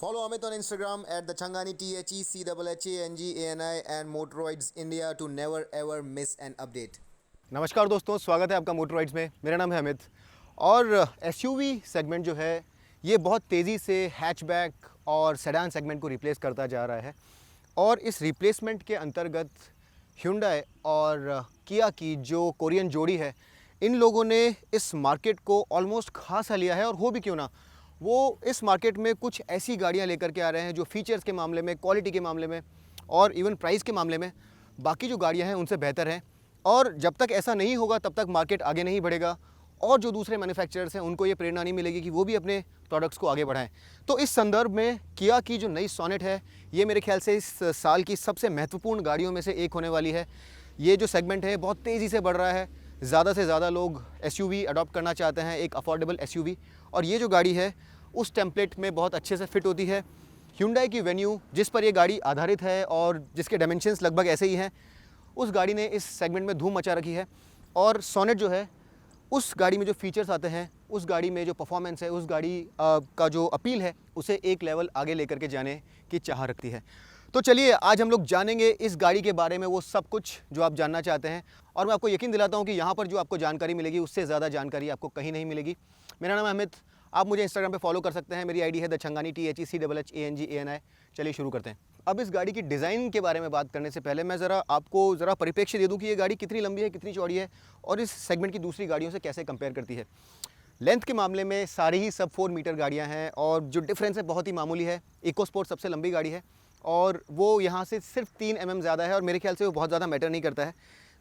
Follow Amit on Instagram at the Changani THECHHANGANI and Motoroids India to never ever miss an update. नमस्कार दोस्तों, स्वागत है आपका मोटरराइड्स में। मेरा नाम है अमित और एसयूवी सेगमेंट जो है ये बहुत तेज़ी से हैचबैक और सेडान सेगमेंट को रिप्लेस करता जा रहा है और इस रिप्लेसमेंट के अंतर्गत Hyundai और किया की जो कोरियन जोड़ी है, इन लोगों ने इस मार्केट को ऑलमोस्ट खा सा लिया है। और हो भी क्यों ना, वो इस मार्केट में कुछ ऐसी गाड़ियां लेकर के आ रहे हैं जो फीचर्स के मामले में, क्वालिटी के मामले में और इवन प्राइस के मामले में बाकी जो गाड़ियां हैं उनसे बेहतर हैं। और जब तक ऐसा नहीं होगा तब तक मार्केट आगे नहीं बढ़ेगा और जो दूसरे मैन्युफैक्चरर्स हैं उनको ये प्रेरणा नहीं मिलेगी कि वो भी अपने प्रोडक्ट्स को आगे बढ़ाएं। तो इस संदर्भ में किया की जो नई सोनेट है, ये मेरे ख्याल से इस साल की सबसे महत्वपूर्ण गाड़ियों में से एक होने वाली है। ये जो सेगमेंट है बहुत तेज़ी से बढ़ रहा है, ज़्यादा से ज़्यादा लोग एसयूवी अडॉप्ट करना चाहते हैं, एक अफोर्डेबल एसयूवी, और ये जो गाड़ी है उस टेम्पलेट में बहुत अच्छे से फिट होती है। Hyundai की वेन्यू जिस पर ये गाड़ी आधारित है और जिसके डायमेंशंस लगभग ऐसे ही हैं, उस गाड़ी ने इस सेगमेंट में धूम मचा रखी है। और सोनेट जो है, उस गाड़ी में जो फीचर्स आते हैं, उस गाड़ी में जो परफॉर्मेंस है, उस गाड़ी का जो अपील है, उसे एक लेवल आगे लेकर के जाने की चाह रखती है। तो चलिए आज हम लोग जानेंगे इस गाड़ी के बारे में वो सब कुछ जो आप जानना चाहते हैं। और मैं आपको यकीन दिलाता हूँ कि यहाँ पर जो आपको जानकारी मिलेगी उससे ज़्यादा जानकारी आपको कहीं नहीं मिलेगी। मेरा नाम है अमित, आप मुझे इंस्टाग्राम पे फॉलो कर सकते हैं। मेरी आईडी है द चंगानी THECHHANGANI। चलिए शुरू करते हैं। अब इस गाड़ी की डिज़ाइन के बारे में बात करने से पहले मैं आपको परिप्रेक्ष्य दे दूं कि ये गाड़ी कितनी लंबी है, कितनी चौड़ी है और इस सेगमेंट की दूसरी गाड़ियों से कैसे कंपेयर करती है। लेंथ के मामले में सारी ही सब 4 मीटर गाड़ियाँ हैं और जो डिफरेंस है बहुत ही मामूली है। इको स्पोर्ट सबसे लंबी गाड़ी है और वो यहाँ से सिर्फ 3 mm ज़्यादा है और मेरे ख्याल से वो बहुत ज़्यादा मैटर नहीं करता है।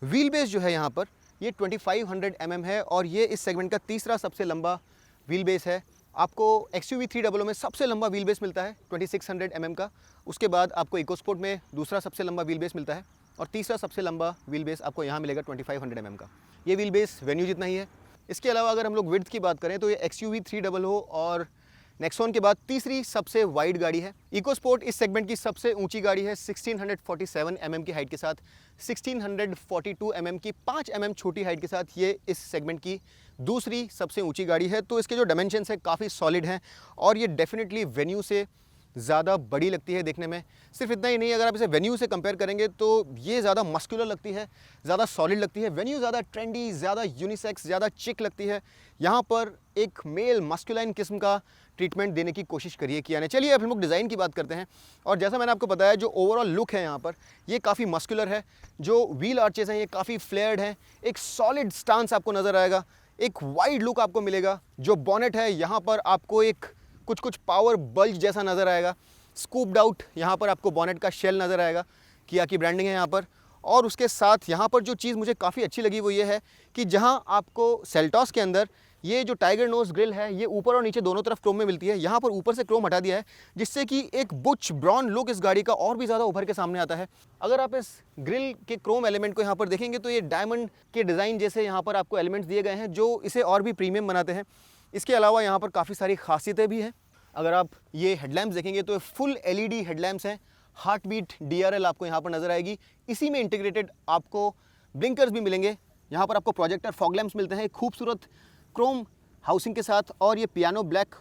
व्हील बेस जो है यहाँ पर ये 2500 mm है और ये इस सेगमेंट का तीसरा सबसे लंबा व्हील बेस है। आपको XUV 300 में सबसे लंबा व्हील बेस मिलता है 2600 mm का। उसके बाद आपको इको स्पोर्ट में दूसरा सबसे लंबा व्हील बेस मिलता है और तीसरा सबसे लंबा व्हील बेस आपको यहाँ मिलेगा 2500 mm का। ये व्हील बेस वेन्यू जितना ही है। इसके अलावा अगर हम लोग विड्थ की बात करें तो ये XUV 300 और नेक्सॉन के बाद तीसरी सबसे वाइड गाड़ी है। इको स्पोर्ट इस सेगमेंट की सबसे ऊंची गाड़ी है 1647 mm की हाइट के साथ, 1642 mm की 5 mm छोटी हाइट के साथ ये इस सेगमेंट की दूसरी सबसे ऊंची गाड़ी है। तो इसके जो डायमेंशंस है काफ़ी सॉलिड हैं और ये डेफिनेटली वेन्यू से ज़्यादा बड़ी लगती है देखने में। सिर्फ इतना ही नहीं, अगर आप इसे वेन्यू से कंपेयर करेंगे तो ये ज़्यादा मस्कुलर लगती है, ज़्यादा सॉलिड लगती है। वेन्यू ज़्यादा ट्रेंडी, ज़्यादा यूनिसेक्स, ज़्यादा चिक लगती है। यहाँ पर एक मेल मस्कुलाइन किस्म का ट्रीटमेंट देने की कोशिश करिए किया ने। चलिए अब हम लोग डिज़ाइन की बात करते हैं। और जैसा मैंने आपको बताया, जो ओवरऑल लुक है यहाँ पर ये काफ़ी मस्कुलर है। जो व्हील आर्चेस हैं ये काफ़ी फ्लेयर्ड हैं, एक सॉलिड स्टांस आपको नज़र आएगा, एक वाइड लुक आपको मिलेगा। जो बॉनेट है यहाँ पर आपको एक कुछ पावर बल्ज जैसा नज़र आएगा। स्कूप्ड आउट यहाँ पर आपको बॉनेट का शेल नज़र आएगा, किया की ब्रांडिंग है यहाँ पर। और उसके साथ यहाँ पर जो चीज़ मुझे काफ़ी अच्छी लगी वो ये है कि जहाँ आपको सेल्टॉस के अंदर ये जो टाइगर नोज ग्रिल है ये ऊपर और नीचे दोनों तरफ क्रोम में मिलती है, यहाँ पर ऊपर से क्रोम हटा दिया है जिससे कि एक बुच ब्राउन लुक इस गाड़ी का और भी ज़्यादा उभर के सामने आता है। अगर आप इस ग्रिल के क्रोम एलिमेंट को यहाँ पर देखेंगे तो ये डायमंड के डिज़ाइन जैसे यहाँ पर आपको एलिमेंट्स दिए गए हैं जो इसे और भी प्रीमियम बनाते हैं। इसके अलावा यहाँ पर काफ़ी सारी खासियतें भी हैं। अगर आप ये हेडलैम्प्स देखेंगे तो फुल LED हेडलैम्प्स हैं। हार्ट बीट DRL आपको यहाँ पर नज़र आएगी। इसी में इंटीग्रेटेड आपको ब्लिंकर्स भी मिलेंगे। यहाँ पर आपको प्रोजेक्टर फॉग लैम्प्स मिलते हैं खूबसूरत क्रोम हाउसिंग के साथ और ये पियानो ब्लैक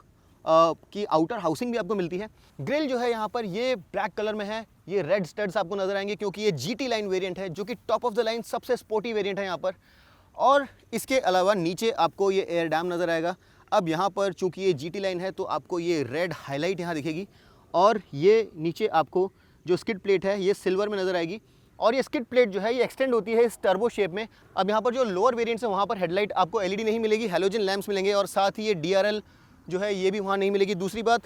की आउटर हाउसिंग भी आपको मिलती है। ग्रिल जो है यहाँ पर ये ब्लैक कलर में है। ये रेड स्टड्स आपको नज़र आएंगे क्योंकि ये GT लाइन वेरिएंट है जो कि टॉप ऑफ द लाइन सबसे स्पोर्टी वेरिएंट है यहाँ पर। और इसके अलावा नीचे आपको ये एयर डैम नज़र आएगा। अब यहाँ पर चूँकि ये GT लाइन है तो आपको ये रेड हाईलाइट यहाँ दिखेगी और ये नीचे आपको जो स्किड प्लेट है ये सिल्वर में नज़र आएगी। और ये स्किड प्लेट जो है ये एक्सटेंड होती है इस टर्बो शेप में। अब यहाँ पर जो लोअर वेरिएंट्स है वहाँ पर हेडलाइट आपको LED नहीं मिलेगी, हैलोजन लैंप्स मिलेंगे और साथ ही ये DRL जो है ये भी वहाँ नहीं मिलेगी। दूसरी बात,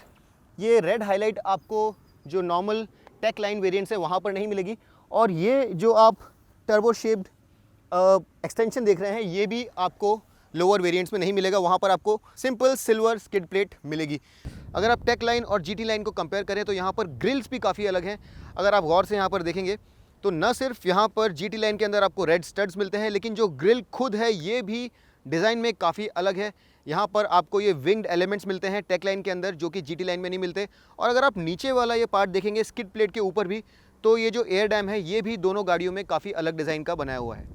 ये रेड हाईलाइट आपको जो नॉर्मल टेक लाइन वेरिएंट्स है वहाँ पर नहीं मिलेगी। और ये जो आप टर्बो शेप्ड एक्सटेंशन देख रहे हैं ये भी आपको लोअर वेरिएंट्स में नहीं मिलेगा, वहाँ पर आपको सिंपल सिल्वर स्किड प्लेट मिलेगी। अगर आप टेक लाइन और GT लाइन को कंपेयर करें तो यहाँ पर ग्रिल्स भी काफ़ी अलग हैं। अगर आप गौर से यहाँ पर देखेंगे तो न सिर्फ यहाँ पर GT लाइन के अंदर आपको रेड स्टड्स मिलते हैं, लेकिन जो ग्रिल खुद है ये भी डिज़ाइन में काफ़ी अलग है। यहाँ पर आपको ये विंग्ड एलिमेंट्स मिलते हैं टेक लाइन के अंदर जो कि GT लाइन में नहीं मिलते। और अगर आप नीचे वाला ये पार्ट देखेंगे स्किड प्लेट के ऊपर भी, तो ये जो एयर डैम है ये भी दोनों गाड़ियों में काफ़ी अलग डिज़ाइन का बनाया हुआ है।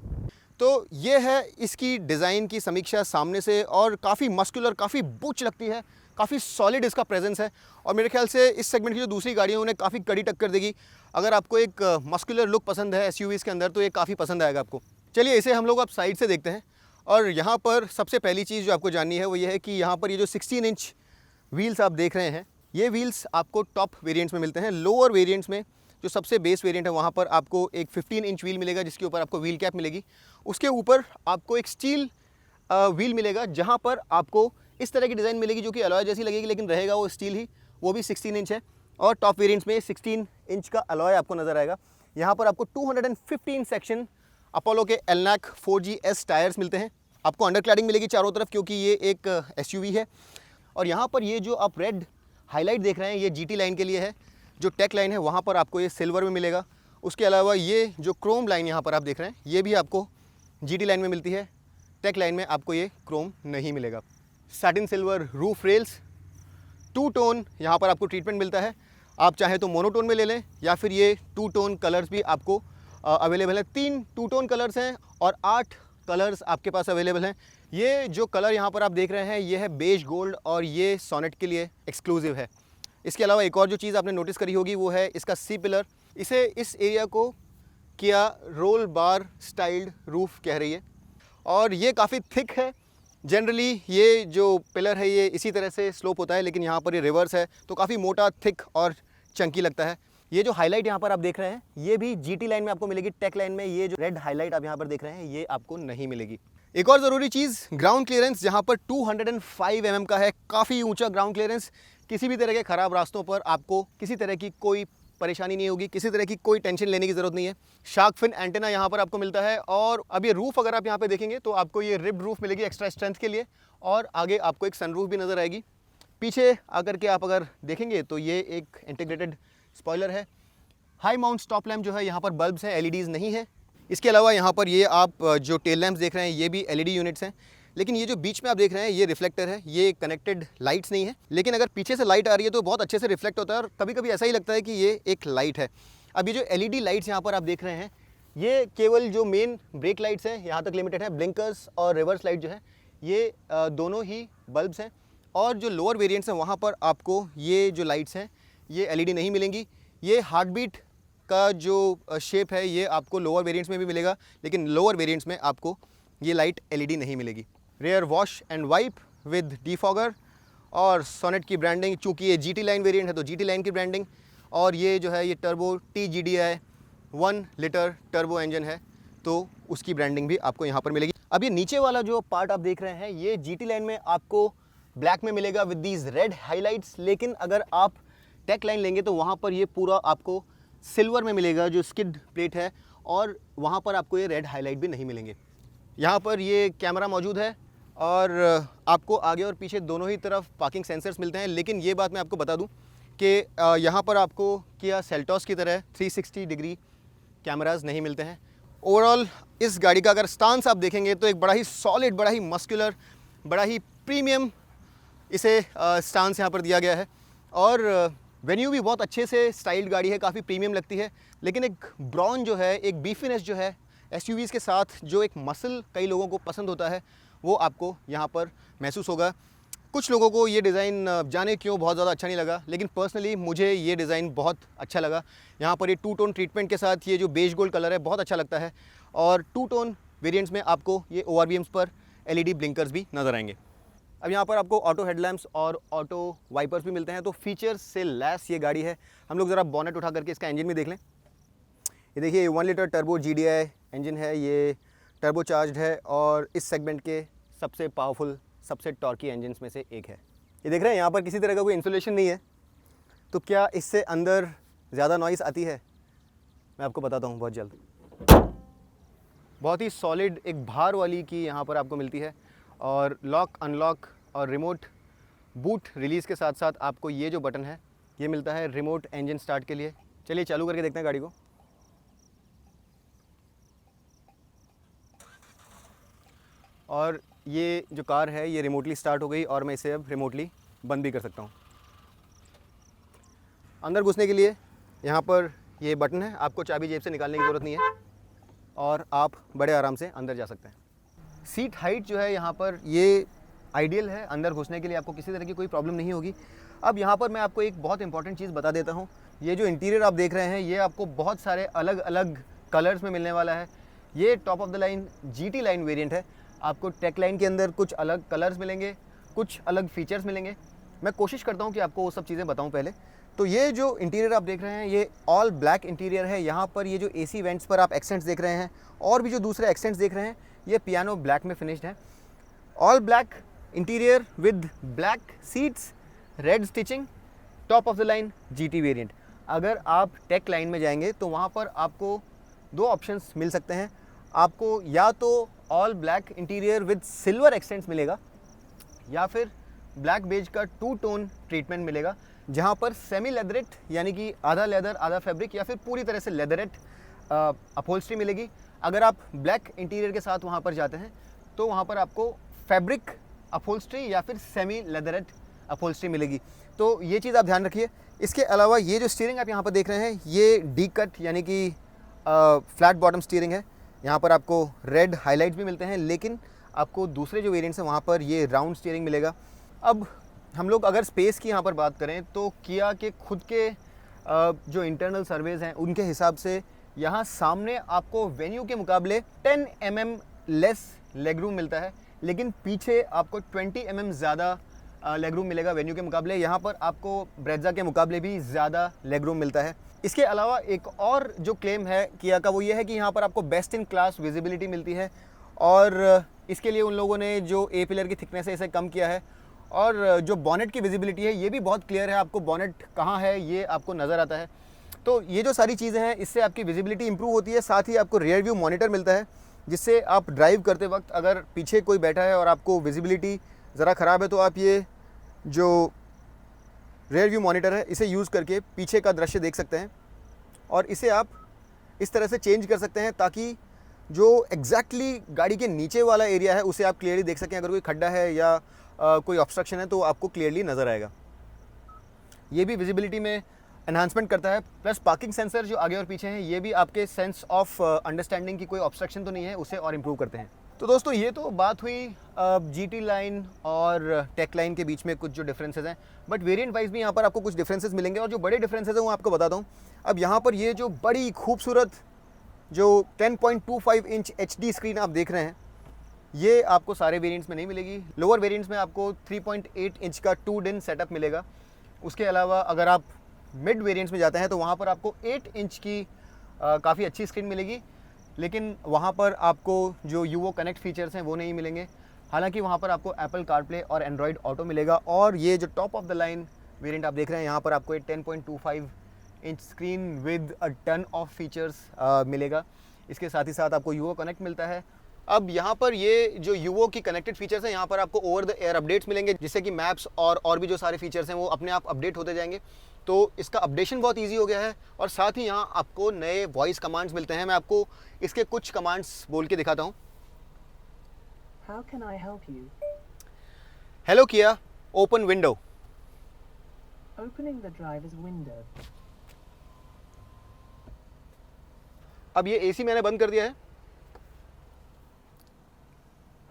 तो ये है इसकी डिज़ाइन की समीक्षा सामने से और काफ़ी मस्कुलर, काफ़ी बुच लगती है, काफ़ी सॉलिड इसका प्रेजेंस है और मेरे ख्याल से इस सेगमेंट की जो दूसरी गाड़ियाँ उन्हें काफ़ी कड़ी टक्कर देगी। अगर आपको एक मस्कुलर लुक पसंद है एसयूवीज़ के अंदर तो ये काफ़ी पसंद आएगा आपको। चलिए इसे हम लोग अब साइड से देखते हैं और यहाँ पर सबसे पहली चीज़ जो आपको जाननी है वो ये है कि यहाँ पर ये जो 16 इंच व्हील्स आप देख रहे हैं, ये व्हील्स आपको टॉप वेरिएंट्स में मिलते हैं। लोअर वेरिएंट्स में जो सबसे बेस वेरिएंट है वहाँ पर आपको एक 15 इंच व्हील मिलेगा जिसके ऊपर आपको व्हील कैप मिलेगी। उसके ऊपर आपको एक स्टील व्हील मिलेगा जहाँ पर आपको इस तरह की डिज़ाइन मिलेगी जो कि अलॉय जैसी लगेगी लेकिन रहेगा वो स्टील ही, वो भी 16 इंच है। और टॉप वेरिएंट्स में 16 इंच का अलॉय आपको नज़र आएगा। यहाँ पर आपको 215 सेक्शन अपोलो के एलनैक 4GS टायर्स मिलते हैं। आपको अंडर क्लैडिंग मिलेगी चारों तरफ क्योंकि ये एक एसयूवी है। और यहाँ पर ये जो आप रेड हाईलाइट देख रहे हैं ये जीटी लाइन के लिए है। जो टेक लाइन है वहाँ पर आपको ये सिल्वर में मिलेगा। उसके अलावा ये जो क्रोम लाइन यहाँ पर आप देख रहे हैं ये भी आपको जीटी लाइन में मिलती है। टेक लाइन में आपको ये क्रोम नहीं मिलेगा। Satin silver roof rails, 2 tone यहाँ पर आपको ट्रीटमेंट मिलता है। आप चाहे तो मोनोटोन में ले लें या फिर ये 2 टोन कलर्स भी आपको अवेलेबल है। 3 2 टोन कलर्स हैं और 8 कलर्स आपके पास अवेलेबल हैं। ये जो कलर यहाँ पर आप देख रहे हैं ये है बेज गोल्ड और ये सोनेट के लिए एक्सक्लूसिव है। इसके अलावा एक और जो चीज़ आपने नोटिस करी होगी वो है इसका सी पिलर। इसे इस एरिया को किया रोल बार स्टाइल्ड रूफ कह रही है और ये काफ़ी थिक है। जनरली ये जो पिलर है ये इसी तरह से स्लोप होता है लेकिन यहाँ पर ये रिवर्स है तो काफ़ी मोटा, थिक और चंकी लगता है। ये जो हाईलाइट यहाँ पर आप देख रहे हैं ये भी जीटी लाइन में आपको मिलेगी। टेक लाइन में ये जो रेड हाईलाइट आप यहाँ पर देख रहे हैं ये आपको नहीं मिलेगी। एक और ज़रूरी चीज़ ग्राउंड क्लियरेंस जहाँ पर 205 mm का है, काफ़ी ऊंचा ग्राउंड क्लियरेंस। किसी भी तरह के ख़राब रास्तों पर आपको किसी तरह की कोई परेशानी नहीं होगी, किसी तरह की कोई टेंशन लेने की ज़रूरत नहीं है। शार्क फिन एंटेना यहाँ पर आपको मिलता है और अब ये रूफ़ अगर आप यहाँ पे देखेंगे तो आपको ये रिब्ड रूफ़ मिलेगी एक्स्ट्रा स्ट्रेंथ के लिए और आगे आपको एक सनरूफ भी नज़र आएगी। पीछे आकर के आप अगर देखेंगे तो ये एक इंटीग्रेटेड स्पॉइलर है। हाई माउंट स्टॉप लैम्प जो है यहाँ पर बल्ब्स हैं, एलईडीज़ नहीं है। इसके अलावा यहाँ पर ये आप जो टेल लैम्प्स देख रहे हैं ये भी एलईडी यूनिट्स हैं लेकिन ये जो बीच में आप देख रहे हैं ये रिफ्लेक्टर है, ये कनेक्टेड लाइट्स नहीं है। लेकिन अगर पीछे से लाइट आ रही है तो बहुत अच्छे से रिफ्लेक्ट होता है और कभी कभी ऐसा ही लगता है कि ये एक लाइट है। अब ये जो एलईडी लाइट्स यहाँ पर आप देख रहे हैं ये केवल जो मेन ब्रेक लाइट्स हैं यहाँ तक लिमिटेड है। ब्लिंकर्स और रिवर्स लाइट जो है ये दोनों ही बल्ब्स हैं और जो लोअर वेरिएंट्स हैं वहाँ पर आपको ये जो लाइट्स हैं ये एलईडी नहीं मिलेंगी। ये हार्ट बीट का जो शेप है ये आपको लोअर वेरिएंट्स में भी मिलेगा लेकिन लोअर वेरिएंट्स में आपको ये लाइट एलईडी नहीं मिलेगी। Rear wash and wipe with defogger और सोनेट की ब्रांडिंग, चूँकि ये जीटी लाइन वेरिएंट है तो जीटी लाइन की ब्रांडिंग। और ये जो है ये turbo TGDI 1 litre turbo engine है तो उसकी ब्रांडिंग भी आपको यहाँ पर मिलेगी। अब ये नीचे वाला जो पार्ट आप देख रहे हैं ये जीटी लाइन में आपको ब्लैक में मिलेगा विद दीज रेड हाईलाइट्स, लेकिन अगर आप टेक लाइन लेंगे तो वहाँ पर ये पूरा आपको सिल्वर में मिलेगा जो स्किड प्लेट है और वहाँ पर आपको ये रेड हाईलाइट भी नहीं मिलेंगे। यहाँ पर ये कैमरा मौजूद है और आपको आगे और पीछे दोनों ही तरफ पार्किंग सेंसर्स मिलते हैं। लेकिन ये बात मैं आपको बता दूं कि यहाँ पर आपको किया सेल्टॉस की तरह 360 डिग्री कैमरास नहीं मिलते हैं। ओवरऑल इस गाड़ी का अगर स्टांस आप देखेंगे तो एक बड़ा ही सॉलिड, बड़ा ही मस्कुलर, बड़ा ही प्रीमियम इसे स्टांस यहाँ पर दिया गया है और वेन्यू भी बहुत अच्छे से स्टाइल्ड गाड़ी है, काफ़ी प्रीमियम लगती है। लेकिन एक ब्रॉन जो है, एक बीफीनेस जो है एसयूवीज़ के साथ जो एक मसल कई लोगों को पसंद होता है वो आपको यहाँ पर महसूस होगा। कुछ लोगों को ये डिज़ाइन जाने क्यों बहुत ज़्यादा अच्छा नहीं लगा लेकिन पर्सनली मुझे ये डिज़ाइन बहुत अच्छा लगा। यहाँ पर ये 2 टोन ट्रीटमेंट के साथ ये जो बेज गोल्ड कलर है बहुत अच्छा लगता है और 2 टोन वेरिएंट्स में आपको ये ORVMs पर LED ब्लिंकर्स भी नज़र आएंगे। अब यहाँ पर आपको ऑटो हेडलैम्प्स और ऑटो वाइपर्स भी मिलते हैं तो फीचर्स से लैस ये गाड़ी है। हम लोग ज़रा बॉनेट उठा करके इसका इंजन भी देख लें। ये देखिए 1 लीटर टर्बो GDI इंजन है, ये टर्बो चार्ज्ड है और इस सेगमेंट के सबसे पावरफुल, सबसे टॉर्की इंजन्स में से एक है। ये देख रहे हैं यहाँ पर किसी तरह का कोई इंसुलेशन नहीं है तो क्या इससे अंदर ज़्यादा नॉइज़ आती है? मैं आपको बताता हूँ बहुत जल्द। बहुत ही सॉलिड एक भार वाली की यहाँ पर आपको मिलती है और लॉक अनलॉक और रिमोट बूट रिलीज़ के साथ साथ आपको ये जो बटन है ये मिलता है रिमोट इंजन स्टार्ट के लिए। चलिए चालू करके देखते हैं गाड़ी को। और ये जो कार है ये रिमोटली स्टार्ट हो गई और मैं इसे अब रिमोटली बंद भी कर सकता हूँ। अंदर घुसने के लिए यहाँ पर ये बटन है, आपको चाबी जेब से निकालने की ज़रूरत नहीं है और आप बड़े आराम से अंदर जा सकते हैं। सीट हाइट जो है यहाँ पर ये आइडियल है, अंदर घुसने के लिए आपको किसी तरह की कोई प्रॉब्लम नहीं होगी। अब यहाँ पर मैं आपको एक बहुत इंपॉर्टेंट चीज़ बता देता हूँ। ये जो इंटीरियर आप देख रहे हैं ये आपको बहुत सारे अलग अलग कलर्स में मिलने वाला है। ये top of the line GT line variant है। आपको टेक लाइन के अंदर कुछ अलग कलर्स मिलेंगे, कुछ अलग फीचर्स मिलेंगे। मैं कोशिश करता हूँ कि आपको वो सब चीज़ें बताऊँ पहले। तो ये जो इंटीरियर आप देख रहे हैं ये ऑल ब्लैक इंटीरियर है। यहाँ पर ये जो AC वेंट्स पर आप एक्सेंट्स देख रहे हैं और भी जो दूसरे एक्सेंट्स देख रहे हैं ये पियानो ब्लैक में फिनिश्ड है। All black interior with black seats, red stitching, top of the line GT variant. अगर आप टेक लाइन में जाएंगे तो वहाँ पर आपको दो ऑप्शंस मिल सकते हैं। आपको या तो all black interior with silver accents मिलेगा या फिर ब्लैक बेज का 2 टोन ट्रीटमेंट मिलेगा, जहाँ पर सेमी लेदरेट यानी कि आधा लेदर आधा फैब्रिक या फिर पूरी तरह से लेदरेट अपहोल्स्ट्री मिलेगी। अगर आप ब्लैक इंटीरियर के साथ वहाँ पर जाते हैं तो वहाँ पर आपको फैब्रिक अपहोल्स्ट्री या फिर सेमी लेदरेट अपहोल्स्ट्री मिलेगी। तो ये चीज़ आप ध्यान रखिए। इसके अलावा ये जो स्टीयरिंग आप यहाँ पर देख रहे हैं ये डी कट यानी कि फ्लैट बॉटम स्टीयरिंग है। यहाँ पर आपको रेड हाईलाइट्स भी मिलते हैं, लेकिन आपको दूसरे जो वेरिएंट्स हैं वहाँ पर ये राउंड स्टीयरिंग मिलेगा। अब हम लोग अगर स्पेस की यहाँ पर बात करें तो किया के खुद के जो इंटरनल सर्वेज हैं उनके हिसाब से यहाँ सामने आपको वेन्यू के मुकाबले 10 mm लेस लेगरूम मिलता है, लेकिन पीछे आपको 20 mm ज़्यादा लेगरूम मिलेगा वेन्यू के मुकाबले। यहाँ पर आपको ब्रेज़ा के मुकाबले भी ज़्यादा लेगरूम मिलता है। इसके अलावा एक और जो क्लेम है किया का वो ये है कि यहाँ पर आपको बेस्ट इन क्लास विजिबिलिटी मिलती है और इसके लिए उन लोगों ने जो ए पिलर की थिकनेस है इसे कम किया है और जो बॉनेट की विजिबिलिटी है ये भी बहुत क्लियर है। आपको बॉनेट कहाँ है ये आपको नज़र आता है। तो ये जो सारी चीज़ें हैं इससे आपकी विजिबिलिटी इंप्रूव होती है। साथ ही आपको रियर व्यू मॉनिटर मिलता है जिससे आप ड्राइव करते वक्त अगर पीछे कोई बैठा है और आपको विजिबिलिटी ज़रा ख़राब है तो आप ये जो रियर व्यू मॉनिटर है इसे यूज़ करके पीछे का दृश्य देख सकते हैं और इसे आप इस तरह से चेंज कर सकते हैं ताकि जो एग्जैक्टली गाड़ी के नीचे वाला एरिया है उसे आप क्लियरली देख सकें। अगर कोई खड्डा है या कोई ऑब्स्ट्रक्शन है तो आपको क्लियरली नज़र आएगा। ये भी विजिबिलिटी में एनहांसमेंट करता है। प्लस पार्किंग सेंसर जो आगे और पीछे हैं ये भी आपके सेंस ऑफ अंडरस्टैंडिंग की कोई ऑब्स्ट्रक्शन तो नहीं है उसे और इम्प्रूव करते हैं। तो दोस्तों ये तो बात हुई GT लाइन और टेक लाइन के बीच में कुछ जो डिफरेंसेस हैं, बट वेरिएंट वाइज भी यहाँ पर आपको कुछ डिफरेंसेस मिलेंगे और जो बड़े डिफरेंसेस हैं वो आपको बताता हूँ। अब यहाँ पर ये जो बड़ी खूबसूरत जो 10.25 इंच HD स्क्रीन आप देख रहे हैं ये आपको सारे वेरिएंट्स में नहीं मिलेगी। लोअर वेरिएंट्स में आपको 3.8 इंच का 2 DIN सेटअप मिलेगा। उसके अलावा अगर आप मिड वेरिएंट्स में जाते हैं तो वहाँ पर आपको 8 इंच की काफ़ी अच्छी स्क्रीन मिलेगी, लेकिन वहाँ पर आपको जो यूवो कनेक्ट फीचर्स हैं वो नहीं मिलेंगे। हालांकि वहाँ पर आपको एप्पल कारप्ले और एंड्रॉयड ऑटो मिलेगा। और ये जो top of the line variant आप देख रहे हैं यहाँ पर आपको एक 10.25 inch screen with a ton of features मिलेगा। इसके साथ ही साथ आपको यूवो कनेक्ट मिलता है। अब यहाँ पर ये जो यूवो की कनेक्टेड फीचर्स हैं यहाँ पर आपको ओवर द एयर अपडेट्स मिलेंगे, जिससे कि मैप्स और भी जो सारे फीचर्स हैं वो अपने आप अपडेट होते जाएंगे। तो इसका अपडेशन बहुत ईजी हो गया है और साथ ही यहाँ आपको नए वॉइस कमांड्स मिलते हैं। मैं आपको इसके कुछ कमांड्स बोल के दिखाता हूँ। How can I help you? Hello किया, open window. Opening the driver's window. अब ये AC मैंने बंद कर दिया है।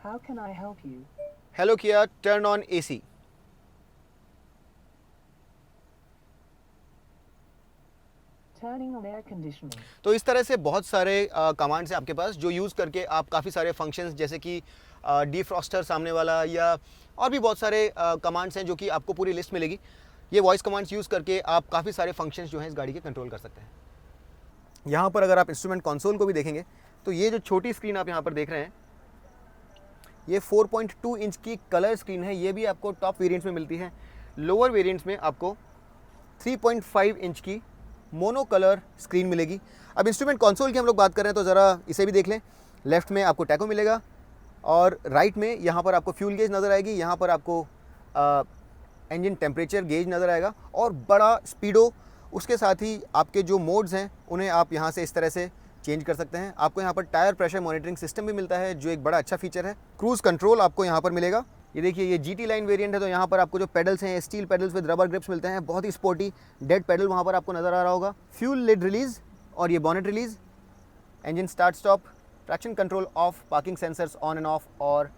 How can I help you? Hello किया, turn on AC। Turning on air conditioning. तो इस तरह से बहुत सारे कमांड्स हैं आपके पास जो यूज़ करके आप काफ़ी सारे फंक्शंस जैसे कि डिफ्रॉस्टर सामने वाला या और भी बहुत सारे कमांड्स हैं जो कि आपको पूरी लिस्ट मिलेगी। ये वॉइस कमांड्स यूज़ करके आप काफ़ी सारे फंक्शंस जो हैं इस गाड़ी के कंट्रोल कर सकते हैं। यहाँ पर अगर आप इंस्ट्रूमेंट कंसोल को भी देखेंगे तो ये जो छोटी स्क्रीन आप यहाँ पर देख रहे हैं ये 4.2 इंच की कलर स्क्रीन है। ये भी आपको टॉप वेरिएंट्स में मिलती है। लोअर वेरिएंट्स में आपको 3.5 इंच की मोनो कलर स्क्रीन मिलेगी। अब इंस्ट्रूमेंट कंसोल की हम लोग बात कर रहे हैं तो ज़रा इसे भी देख लें। लेफ़्ट में आपको टैको मिलेगा और राइट में यहाँ पर आपको फ्यूल गेज नज़र आएगी। यहाँ पर आपको इंजन टेम्परेचर गेज नज़र आएगा और बड़ा स्पीडो। उसके साथ ही आपके जो मोड्स हैं उन्हें आप यहाँ से इस तरह से चेंज कर सकते हैं। आपको यहाँ पर टायर प्रेशर मॉनिटरिंग सिस्टम भी मिलता है जो एक बड़ा अच्छा फीचर है। क्रूज़ कंट्रोल आपको यहाँ पर मिलेगा। ये देखिए ये GT लाइन वेरिएंट है तो यहाँ पर आपको जो पेडल्स हैं steel pedals with rubber grips मिलते हैं। बहुत ही स्पोर्टी डेड पेडल वहाँ पर आपको नज़र आ रहा होगा। फ्यूल लिड रिलीज़ और ये bonnet release, engine start stop, traction control of, parking sensors on end of और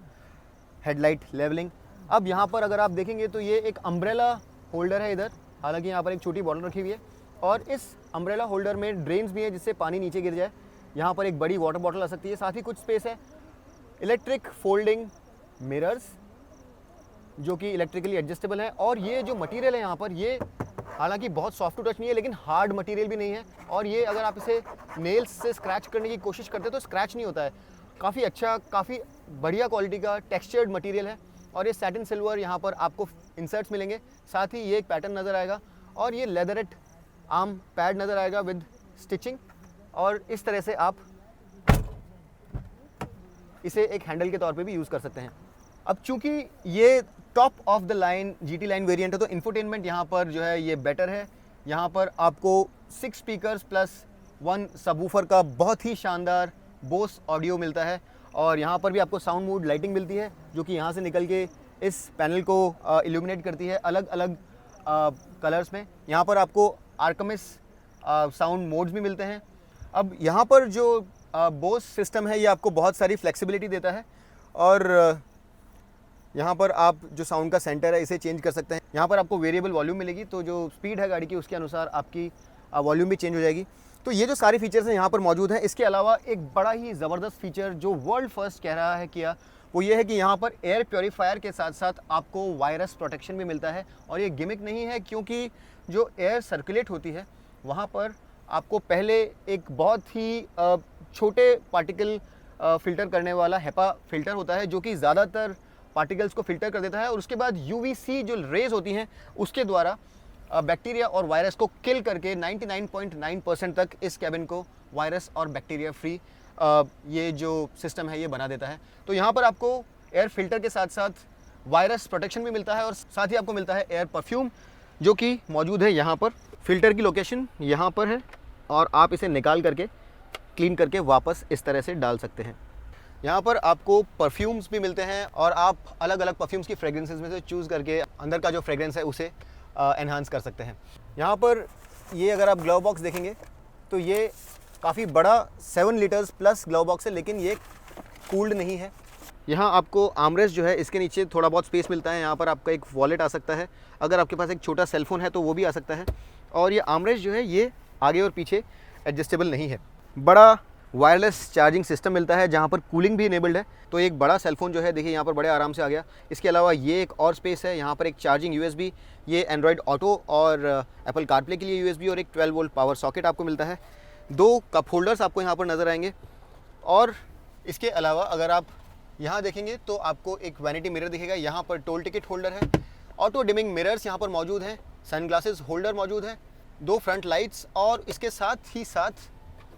हेडलाइट लेवलिंग। अब यहाँ पर अगर आप देखेंगे तो ये एक अम्ब्रेला होल्डर है इधर, हालांकि यहाँ पर एक छोटी बॉटल रखी हुई है और इस अम्ब्रेला होल्डर में ड्रेन्स भी है जिससे पानी नीचे गिर जाए। यहाँ पर एक बड़ी वाटर बॉटल आ सकती है, साथ ही कुछ स्पेस है। इलेक्ट्रिक फोल्डिंग मिरर्स जो कि इलेक्ट्रिकली एडजस्टेबल है। और ये जो मटेरियल है यहाँ पर, ये हालांकि बहुत सॉफ्ट टू टच नहीं है लेकिन हार्ड मटेरियल भी नहीं है, और ये अगर आप इसे नेल्स से स्क्रैच करने की कोशिश करते हैं तो स्क्रैच नहीं होता है। काफ़ी अच्छा, काफ़ी बढ़िया क्वालिटी का टेक्सचर्ड मटेरियल है। और ये सैटिन सिल्वर यहाँ पर आपको इंसर्ट्स मिलेंगे, साथ ही ये एक पैटर्न नज़र आएगा और ये लेदरेट आर्म पैड नज़र आएगा विद स्टिचिंग। और इस तरह से आप इसे एक हैंडल के तौर पे भी यूज़ कर सकते हैं। अब चूंकि ये top of the line GT line variant है तो इंफोटेनमेंट यहाँ पर जो है ये बेटर है। यहाँ पर आपको 6 स्पीकर्स प्लस 1 सबवूफर का बहुत ही शानदार बोस ऑडियो मिलता है। और यहाँ पर भी आपको साउंड मोड लाइटिंग मिलती है जो कि यहाँ से निकल के इस पैनल को इल्यूमिनेट करती है अलग अलग कलर्स में। यहाँ पर आपको आर्कमिस साउंड मोड्स भी मिलते हैं। अब यहाँ पर जो बोस सिस्टम है ये आपको बहुत सारी फ्लेक्सिबिलिटी देता है और यहाँ पर आप जो साउंड का सेंटर है इसे चेंज कर सकते हैं। यहाँ पर आपको वेरिएबल वॉल्यूम मिलेगी, तो जो स्पीड है गाड़ी की उसके अनुसार आपकी वॉल्यूम भी चेंज हो जाएगी। तो ये जो सारे फीचर्स हैं यहाँ पर मौजूद हैं। इसके अलावा एक बड़ा ही ज़बरदस्त फीचर जो वर्ल्ड फर्स्ट कह रहा है किया, वो ये है कि यहाँ पर एयर प्योरीफायर के साथ साथ आपको वायरस प्रोटेक्शन भी मिलता है। और ये गिमिक नहीं है, क्योंकि जो एयर सर्कुलेट होती है वहाँ पर आपको पहले एक बहुत ही छोटे पार्टिकल फ़िल्टर करने वाला हेपा फ़िल्टर होता है जो कि ज़्यादातर पार्टिकल्स को फ़िल्टर कर देता है, और उसके बाद UVC जो रेज़ होती हैं उसके द्वारा बैक्टीरिया और वायरस को किल करके 99.9% तक इस कैबिन को वायरस और बैक्टीरिया फ्री ये जो सिस्टम है ये बना देता है। तो यहाँ पर आपको एयर फिल्टर के साथ साथ वायरस प्रोटेक्शन भी मिलता है और साथ ही आपको मिलता है एयर परफ्यूम जो कि मौजूद है यहाँ पर। फिल्टर की लोकेशन यहाँ पर है और आप इसे निकाल करके क्लीन करके वापस इस तरह से डाल सकते हैं। यहाँ पर आपको परफ्यूम्स भी मिलते हैं और आप अलग अलग परफ्यूम्स की फ्रेग्रेंसेस में से चूज़ करके अंदर का जो फ्रेग्रेंस है उसे एनहांस कर सकते हैं। यहाँ पर ये अगर आप ग्लव बॉक्स देखेंगे तो ये काफ़ी बड़ा 7 लीटर्स प्लस ग्लव बॉक्स है, लेकिन ये कूल्ड नहीं है। यहाँ आपको आर्मरेस्ट जो है इसके नीचे थोड़ा बहुत स्पेस मिलता है। यहाँ पर आपका एक वॉलेट आ सकता है, अगर आपके पास एक छोटा सेलफोन है तो वो भी आ सकता है। और ये आर्मरेस्ट जो है ये आगे और पीछे एडजस्टेबल नहीं है। बड़ा वायरलेस चार्जिंग सिस्टम मिलता है जहाँ पर कूलिंग भी इनेबल्ड है। तो एक बड़ा सेलफोन जो है देखिए यहाँ पर बड़े आराम से आ गया। इसके अलावा ये एक और स्पेस है, यहाँ पर एक चार्जिंग USB, ये एंड्रॉयड ऑटो और एप्पल कारप्ले के लिए USB और एक 12 वोल्ट पावर सॉकेट आपको मिलता है। 2 कप होल्डर्स आपको यहाँ पर नज़र आएंगे। और इसके अलावा अगर आप यहाँ देखेंगे तो आपको एक वैनिटी मिरर दिखेगा। यहाँ पर टोल टिकट होल्डर है, ऑटो डिमिंग मिरर्स यहाँ पर मौजूद हैं, सनग्लासेस होल्डर मौजूद है, 2 फ्रंट लाइट्स, और इसके साथ ही साथ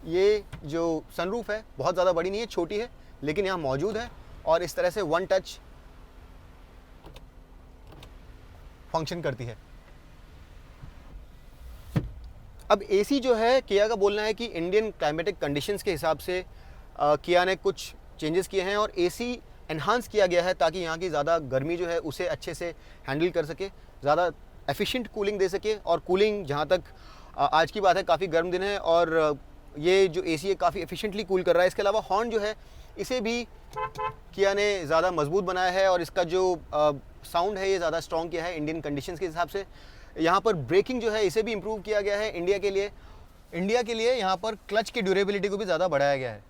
ये जो सनरूफ है बहुत ज़्यादा बड़ी नहीं है, छोटी है, लेकिन यहाँ मौजूद है और इस तरह से 1 टच फंक्शन करती है। अब AC जो है, किया का बोलना है कि इंडियन क्लाइमेटिक कंडीशंस के हिसाब से किया ने कुछ चेंजेस किए हैं और AC एनहांस किया गया है ताकि यहाँ की ज़्यादा गर्मी जो है उसे अच्छे से हैंडल कर सके, ज़्यादा एफिशिएंट कूलिंग दे सके। और कूलिंग जहाँ तक आज की बात है, काफ़ी गर्म दिन है और ये जो AC है काफ़ी एफिशिएंटली कूल कर रहा है। इसके अलावा हॉर्न जो है इसे भी किया ने ज़्यादा मजबूत बनाया है और इसका जो साउंड है ये ज़्यादा स्ट्रॉन्ग किया है इंडियन कंडीशंस के हिसाब से। यहाँ पर ब्रेकिंग जो है इसे भी इम्प्रूव किया गया है इंडिया के लिए। यहाँ पर क्लच की ड्यूरेबिलिटी को भी ज़्यादा बढ़ाया गया है।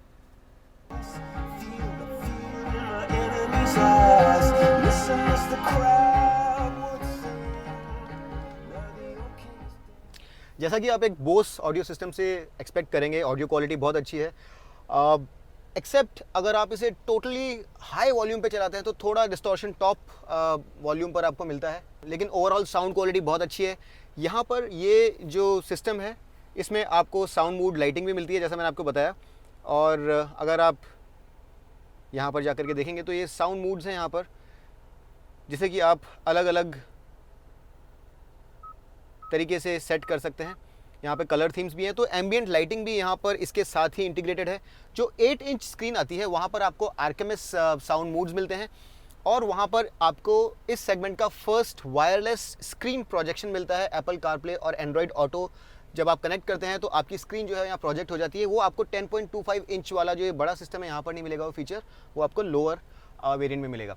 जैसा कि आप एक बोस ऑडियो सिस्टम से एक्सपेक्ट करेंगे, ऑडियो क्वालिटी बहुत अच्छी है, एक्सेप्ट अगर आप इसे टोटली हाई वॉल्यूम पे चलाते हैं तो थोड़ा डिस्टॉर्शन टॉप वॉल्यूम पर आपको मिलता है, लेकिन ओवरऑल साउंड क्वालिटी बहुत अच्छी है। यहाँ पर ये जो सिस्टम है इसमें आपको साउंड मूड लाइटिंग भी मिलती है जैसा मैंने आपको बताया। और अगर आप यहाँ पर जाकर के देखेंगे तो ये साउंड मूड्स हैं यहाँ पर, जिसे कि आप अलग अलग तरीके से सेट कर सकते हैं। यहाँ पे कलर थीम्स भी हैं, तो एम्बिएंट लाइटिंग भी यहाँ पर इसके साथ ही इंटीग्रेटेड है। जो 8 इंच स्क्रीन आती है वहाँ पर आपको आर्कमिस साउंड मूड्स मिलते हैं और वहाँ पर आपको इस सेगमेंट का फर्स्ट वायरलेस स्क्रीन प्रोजेक्शन मिलता है। एप्पल कारप्ले और एंड्रॉयड ऑटो जब आप कनेक्ट करते हैं तो आपकी स्क्रीन जो है यहाँ प्रोजेक्ट हो जाती है। वो आपको 10.25 इंच वाला जो ये बड़ा सिस्टम है यहाँ पर नहीं मिलेगा, वो फीचर वो आपको लोअर वेरिएंट में मिलेगा।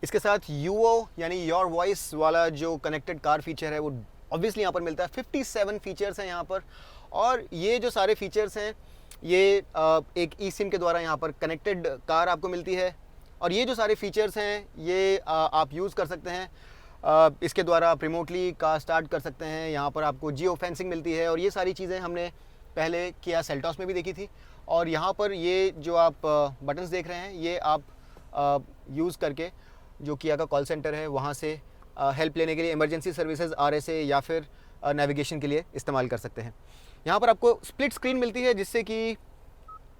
इसके साथ यूओ यानी योर वॉइस वाला जो कनेक्टेड कार फीचर है वो ऑब्वियसली यहाँ पर मिलता है। 57 फीचर्स हैं यहाँ पर, और ये जो सारे फीचर्स हैं ये एक ई सिम के द्वारा यहाँ पर कनेक्टेड कार आपको मिलती है। और ये जो सारे फीचर्स हैं ये आप यूज़ कर सकते हैं। इसके द्वारा आप रिमोटली कार स्टार्ट कर सकते हैं। यहाँ पर आपको जियो फेंसिंग मिलती है, और ये सारी चीज़ें हमने पहले किया सेल्टॉस में भी देखी थी। और यहाँ पर ये जो आप बटन्स देख रहे हैं ये आप यूज़ करके जो किया का कॉल सेंटर है वहाँ से हेल्प लेने के लिए, इमरजेंसी सर्विसेज RSA या फिर नेविगेशन के लिए इस्तेमाल कर सकते हैं। यहाँ पर आपको स्प्लिट स्क्रीन मिलती है जिससे कि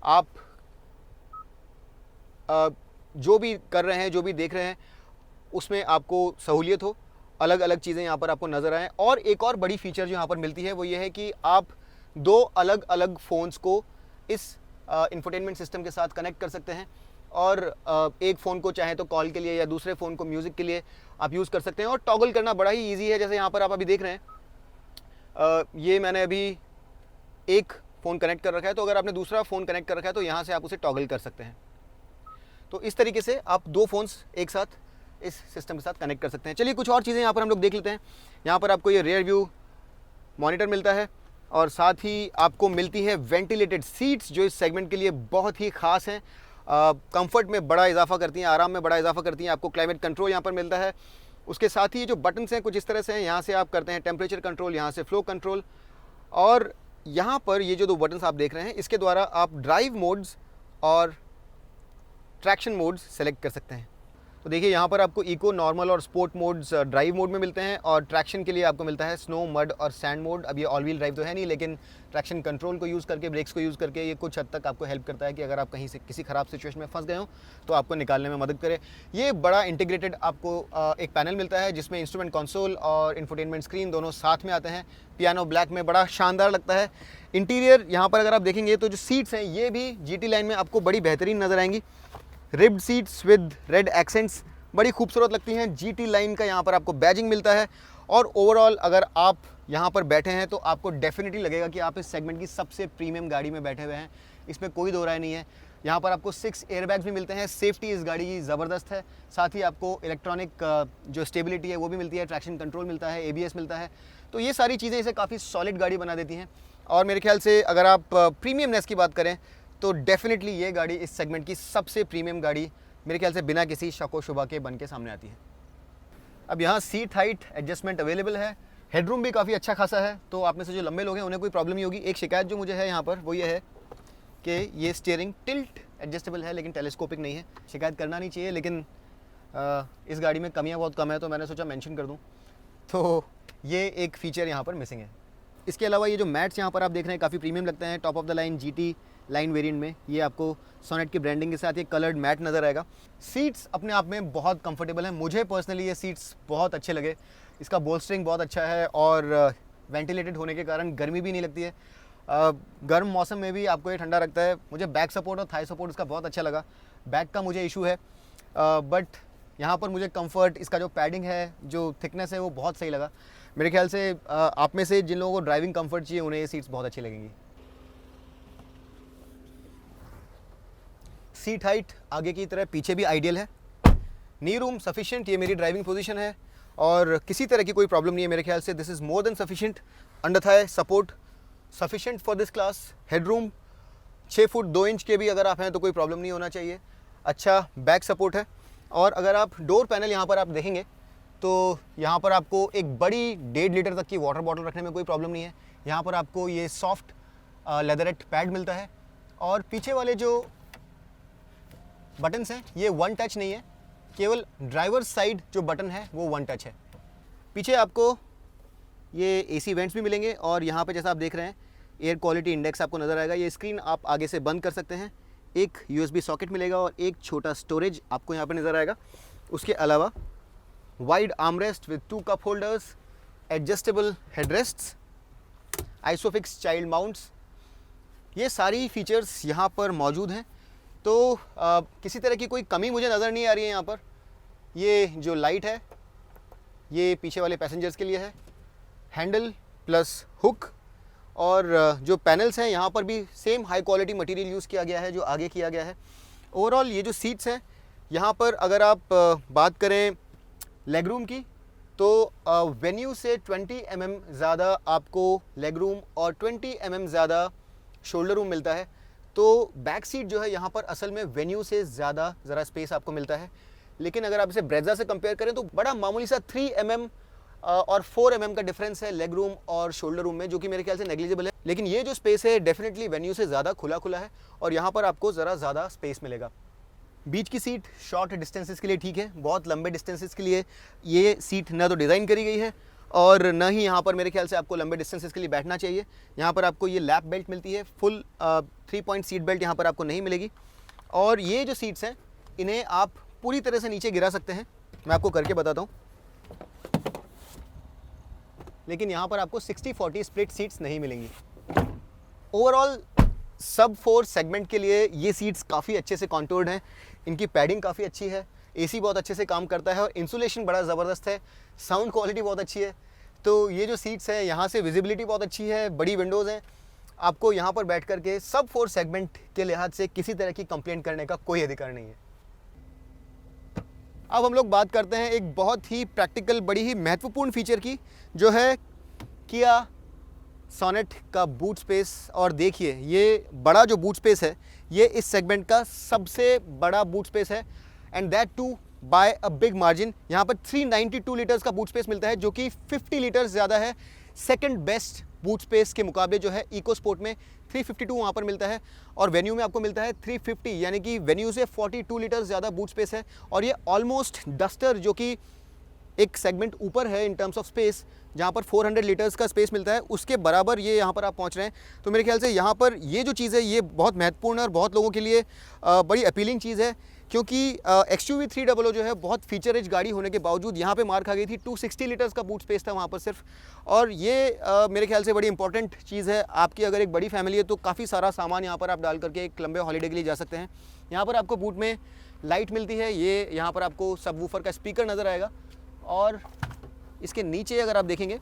आप जो भी कर रहे हैं, जो भी देख रहे हैं, उसमें आपको सहूलियत हो, अलग अलग चीज़ें यहाँ पर आपको नज़र आएँ। और एक और बड़ी फीचर जो यहाँ पर मिलती है वो ये है कि आप 2 अलग अलग फ़ोन्स को इस इंफोटेनमेंट सिस्टम के साथ कनेक्ट कर सकते हैं। और एक फ़ोन को चाहे तो कॉल के लिए या दूसरे फ़ोन को म्यूज़िक के लिए आप यूज़ कर सकते हैं। और टॉगल करना बड़ा ही ईजी है। जैसे यहाँ पर आप अभी देख रहे हैं, ये मैंने अभी एक फ़ोन कनेक्ट कर रखा है, तो अगर आपने दूसरा फ़ोन कनेक्ट कर रखा है तो यहाँ से आप उसे टॉगल कर सकते हैं। तो इस तरीके से आप 2 फ़ोन्स एक साथ इस सिस्टम के साथ कनेक्ट कर सकते हैं। चलिए कुछ और चीज़ें यहाँ पर हम लोग देख लेते हैं। यहाँ पर आपको ये रियर व्यू मॉनिटर मिलता है, और साथ ही आपको मिलती है वेंटिलेटेड सीट्स जो इस सेगमेंट के लिए बहुत ही ख़ास हैं। कंफर्ट में बड़ा इजाफा करती हैं, आराम में बड़ा इजाफा करती हैं। आपको क्लाइमेट कंट्रोल यहाँ पर मिलता है। उसके साथ ही जो बटन्स हैं कुछ इस तरह से हैं, यहाँ से आप करते हैं टेम्परेचर कंट्रोल, यहाँ से फ्लो कंट्रोल, और यहाँ पर ये जो 2 बटन्स आप देख रहे हैं इसके द्वारा आप ड्राइव मोड्स और ट्रैक्शन मोड्स सेलेक्ट कर सकते हैं। तो देखिए यहाँ पर आपको इको, नॉर्मल और स्पोर्ट मोड्स ड्राइव मोड में मिलते हैं, और ट्रैक्शन के लिए आपको मिलता है स्नो, मड और सैंड मोड। अब ये ऑल व्हील ड्राइव तो है नहीं, लेकिन ट्रैक्शन कंट्रोल को यूज़ करके, ब्रेक्स को यूज़ करके ये कुछ हद तक आपको हेल्प करता है कि अगर आप कहीं से किसी ख़राब सिचुएशन में फंस गए हो तो आपको निकालने में मदद करे। ये बड़ा इंटीग्रेटेड आपको एक पैनल मिलता है जिसमें इंस्ट्रूमेंट कंसोल और इंफोटेनमेंट स्क्रीन दोनों साथ में आते हैं। पियानो ब्लैक में बड़ा शानदार लगता है। इंटीरियर यहाँ पर अगर आप देखेंगे तो जो सीट्स हैं ये भी GT लाइन में आपको बड़ी बेहतरीन नज़र आएंगी। Ribbed seats with red accents बड़ी खूबसूरत लगती हैं। GT लाइन का यहाँ पर आपको बैजिंग मिलता है, और ओवरऑल अगर आप यहाँ पर बैठे हैं तो आपको डेफिनेटली लगेगा कि आप इस सेगमेंट की सबसे प्रीमियम गाड़ी में बैठे हुए हैं। इसमें कोई दो राय नहीं है। यहाँ पर आपको 6 एयरबैग्स भी मिलते हैं। सेफ्टी इस गाड़ी की ज़बरदस्त है। साथ ही आपको इलेक्ट्रॉनिक जो स्टेबिलिटी है वो भी मिलती है, ट्रैक्शन कंट्रोल मिलता है, ABS मिलता है। तो ये सारी चीज़ें इसे काफ़ी सॉलिड गाड़ी बना देती हैं। और मेरे ख्याल से अगर आप प्रीमियमनेस की बात करें तो डेफिनेटली ये गाड़ी इस सेगमेंट की सबसे प्रीमियम गाड़ी मेरे ख्याल से बिना किसी शको शुबा के बन के सामने आती है। अब यहाँ सीट हाइट एडजस्टमेंट अवेलेबल है। हेडरूम भी काफ़ी अच्छा खासा है, तो आप में से जो लंबे लोग हैं उन्हें कोई प्रॉब्लम नहीं होगी। एक शिकायत जो मुझे है यहाँ पर वो ये है कि ये स्टीयरिंग टिल्ट एडजस्टेबल है लेकिन टेलीस्कोपिक नहीं है। शिकायत करना नहीं चाहिए, लेकिन इस गाड़ी में कमियाँ बहुत कम है, तो मैंने सोचा मेंशन कर दूँ। तो ये एक फ़ीचर यहाँ पर मिसिंग है। इसके अलावा ये जो मैट्स यहाँ पर आप देख रहे हैं काफ़ी प्रीमियम लगते हैं। Top of the line GT line variant में ये आपको सोनेट की ब्रांडिंग के साथ ये कलर्ड मैट नज़र आएगा। सीट्स अपने आप में बहुत कंफर्टेबल हैं। मुझे पर्सनली ये सीट्स बहुत अच्छे लगे। इसका बोल्स्टरिंग बहुत अच्छा है, और वेंटिलेटेड होने के कारण गर्मी भी नहीं लगती है। गर्म मौसम में भी आपको ये ठंडा रखता है। मुझे बैक सपोर्ट और थाई सपोर्ट इसका बहुत अच्छा लगा। बैक का मुझे इशू है, बट यहाँ पर मुझे कंफर्ट, इसका जो पैडिंग है, जो थिकनेस है, वो बहुत सही लगा। मेरे ख्याल से आप में से जिन लोगों को ड्राइविंग कंफर्ट चाहिए उन्हें ये सीट्स बहुत अच्छी लगेंगी। सीट हाइट आगे की तरह पीछे भी आइडियल है। नी रूम सफिशिएंट, ये मेरी ड्राइविंग पोजीशन है और किसी तरह की कोई प्रॉब्लम नहीं है मेरे ख्याल से। This is more than sufficient. Under Thai support sufficient for this class. Headroom 6 foot 2 inch के भी अगर आप हैं तो कोई प्रॉब्लम नहीं होना चाहिए। अच्छा बैक सपोर्ट है। और अगर आप डोर पैनल यहाँ पर आप देखेंगे तो यहाँ पर आपको एक बड़ी 1.5 लीटर तक की वाटर बॉटल रखने में कोई प्रॉब्लम नहीं है। यहाँ पर आपको ये सॉफ्ट लेदरेट पैड मिलता है। और पीछे वाले जो बटन्स हैं ये 1 टच नहीं है, केवल ड्राइवर साइड जो बटन है वो 1 टच है। पीछे आपको ये AC वेंट्स भी मिलेंगे, और यहाँ पे जैसा आप देख रहे हैं एयर क्वालिटी इंडेक्स आपको नज़र आएगा। ये स्क्रीन आप आगे से बंद कर सकते हैं। एक USB सॉकेट मिलेगा और एक छोटा स्टोरेज आपको यहाँ पे नज़र आएगा। उसके अलावा wide armrest with 2 cup holders, adjustable headrests, isofix child mounts, ये सारी फीचर्स यहाँ पर मौजूद हैं। तो किसी तरह की कोई कमी मुझे नज़र नहीं आ रही है यहाँ पर। ये जो लाइट है ये पीछे वाले पैसेंजर्स के लिए है। हैंडल प्लस हुक, और जो पैनल्स हैं यहाँ पर भी same high quality material use किया गया है जो आगे किया गया है। ओवरऑल ये जो सीट्स हैं यहाँ पर अगर आप बात करें लेग रूम की, तो वेन्यू से 20 mm ज़्यादा आपको लेग रूम और 20 mm ज़्यादा शोल्डर रूम मिलता है। तो बैक सीट जो है यहाँ पर असल में वेन्यू से ज़्यादा ज़रा स्पेस आपको मिलता है। लेकिन अगर आप इसे ब्रेजा से कंपेयर करें तो बड़ा मामूली सा 3 mm और 4 mm का डिफरेंस है लेग रूम और शोल्डर रूम में, जो कि मेरे ख्याल से नेग्लिजिबल है। लेकिन ये जो स्पेस है डेफिनेटली वेन्यू से ज़्यादा खुला खुला है और यहाँ पर आपको ज़रा ज़्यादा स्पेस मिलेगा। बीच की सीट शॉर्ट डिस्टेंसेस के लिए ठीक है, बहुत लंबे डिस्टेंसेस के लिए ये सीट ना तो डिज़ाइन करी गई है और ना ही यहाँ पर मेरे ख्याल से आपको लंबे डिस्टेंसेस के लिए बैठना चाहिए। यहाँ पर आपको ये लैप बेल्ट मिलती है, फुल 3 पॉइंट सीट बेल्ट यहाँ पर आपको नहीं मिलेगी। और ये जो सीट्स हैं इन्हें आप पूरी तरह से नीचे गिरा सकते हैं, मैं आपको करके बताता हूँ। लेकिन यहाँ पर आपको 60-40 स्प्लिट सीट्स नहीं मिलेंगी। ओवरऑल सब 4 सेगमेंट के लिए ये सीट्स काफ़ी अच्छे से कॉन्टोर्ड हैं, इनकी पैडिंग काफ़ी अच्छी है, एसी बहुत अच्छे से काम करता है और इंसुलेशन बड़ा ज़बरदस्त है, साउंड क्वालिटी बहुत अच्छी है। तो ये जो सीट्स हैं यहाँ से विजिबिलिटी बहुत अच्छी है, बड़ी विंडोज़ हैं, आपको यहाँ पर बैठ कर के सब 4 सेगमेंट के लिहाज से किसी तरह की कंप्लेंट करने का कोई अधिकार नहीं है। अब हम लोग बात करते हैं एक बहुत ही प्रैक्टिकल, बड़ी ही महत्वपूर्ण फीचर की, जो है किया सोनेट का बूट स्पेस। और देखिए ये बड़ा जो बूट स्पेस है ये इस सेगमेंट का सबसे बड़ा बूट स्पेस है, and that too by a big margin. यहाँ पर 392 लीटर्स का बूट स्पेस मिलता है, जो कि 50 लीटर्स ज़्यादा है सेकंड बेस्ट बूट स्पेस के मुकाबले, जो है इको स्पोर्ट में 352 वहाँ पर मिलता है और वेन्यू में आपको मिलता है 350, यानी कि वेन्यू से 42 लीटर्स ज़्यादा बूट स्पेस है। और ये ऑलमोस्ट डस्टर, जो कि एक सेगमेंट ऊपर है इन टर्म्स ऑफ स्पेस, जहाँ पर 400 लीटर्स का स्पेस मिलता है, उसके बराबर ये यहाँ पर आप पहुँच रहे हैं। तो मेरे ख्याल से यहाँ पर ये जो चीज़ है ये बहुत महत्वपूर्ण है और बहुत लोगों के लिए बड़ी अपीलिंग चीज़ है, क्योंकि XUV 300 जो है बहुत फीचर रिच गाड़ी होने के बावजूद यहाँ पे मार खा गई थी। 260 लीटर्स का बूट स्पेस था वहाँ पर सिर्फ, और ये मेरे ख्याल से बड़ी इंपॉर्टेंट चीज़ है। आपकी अगर एक बड़ी फैमिली है तो काफ़ी सारा सामान यहाँ पर आप डाल करके एक लंबे हॉलीडे के लिए जा सकते हैं। यहाँ पर आपको बूट में लाइट मिलती है, ये यहाँ पर आपको सबवूफर का स्पीकर नज़र आएगा, और इसके नीचे अगर आप देखेंगे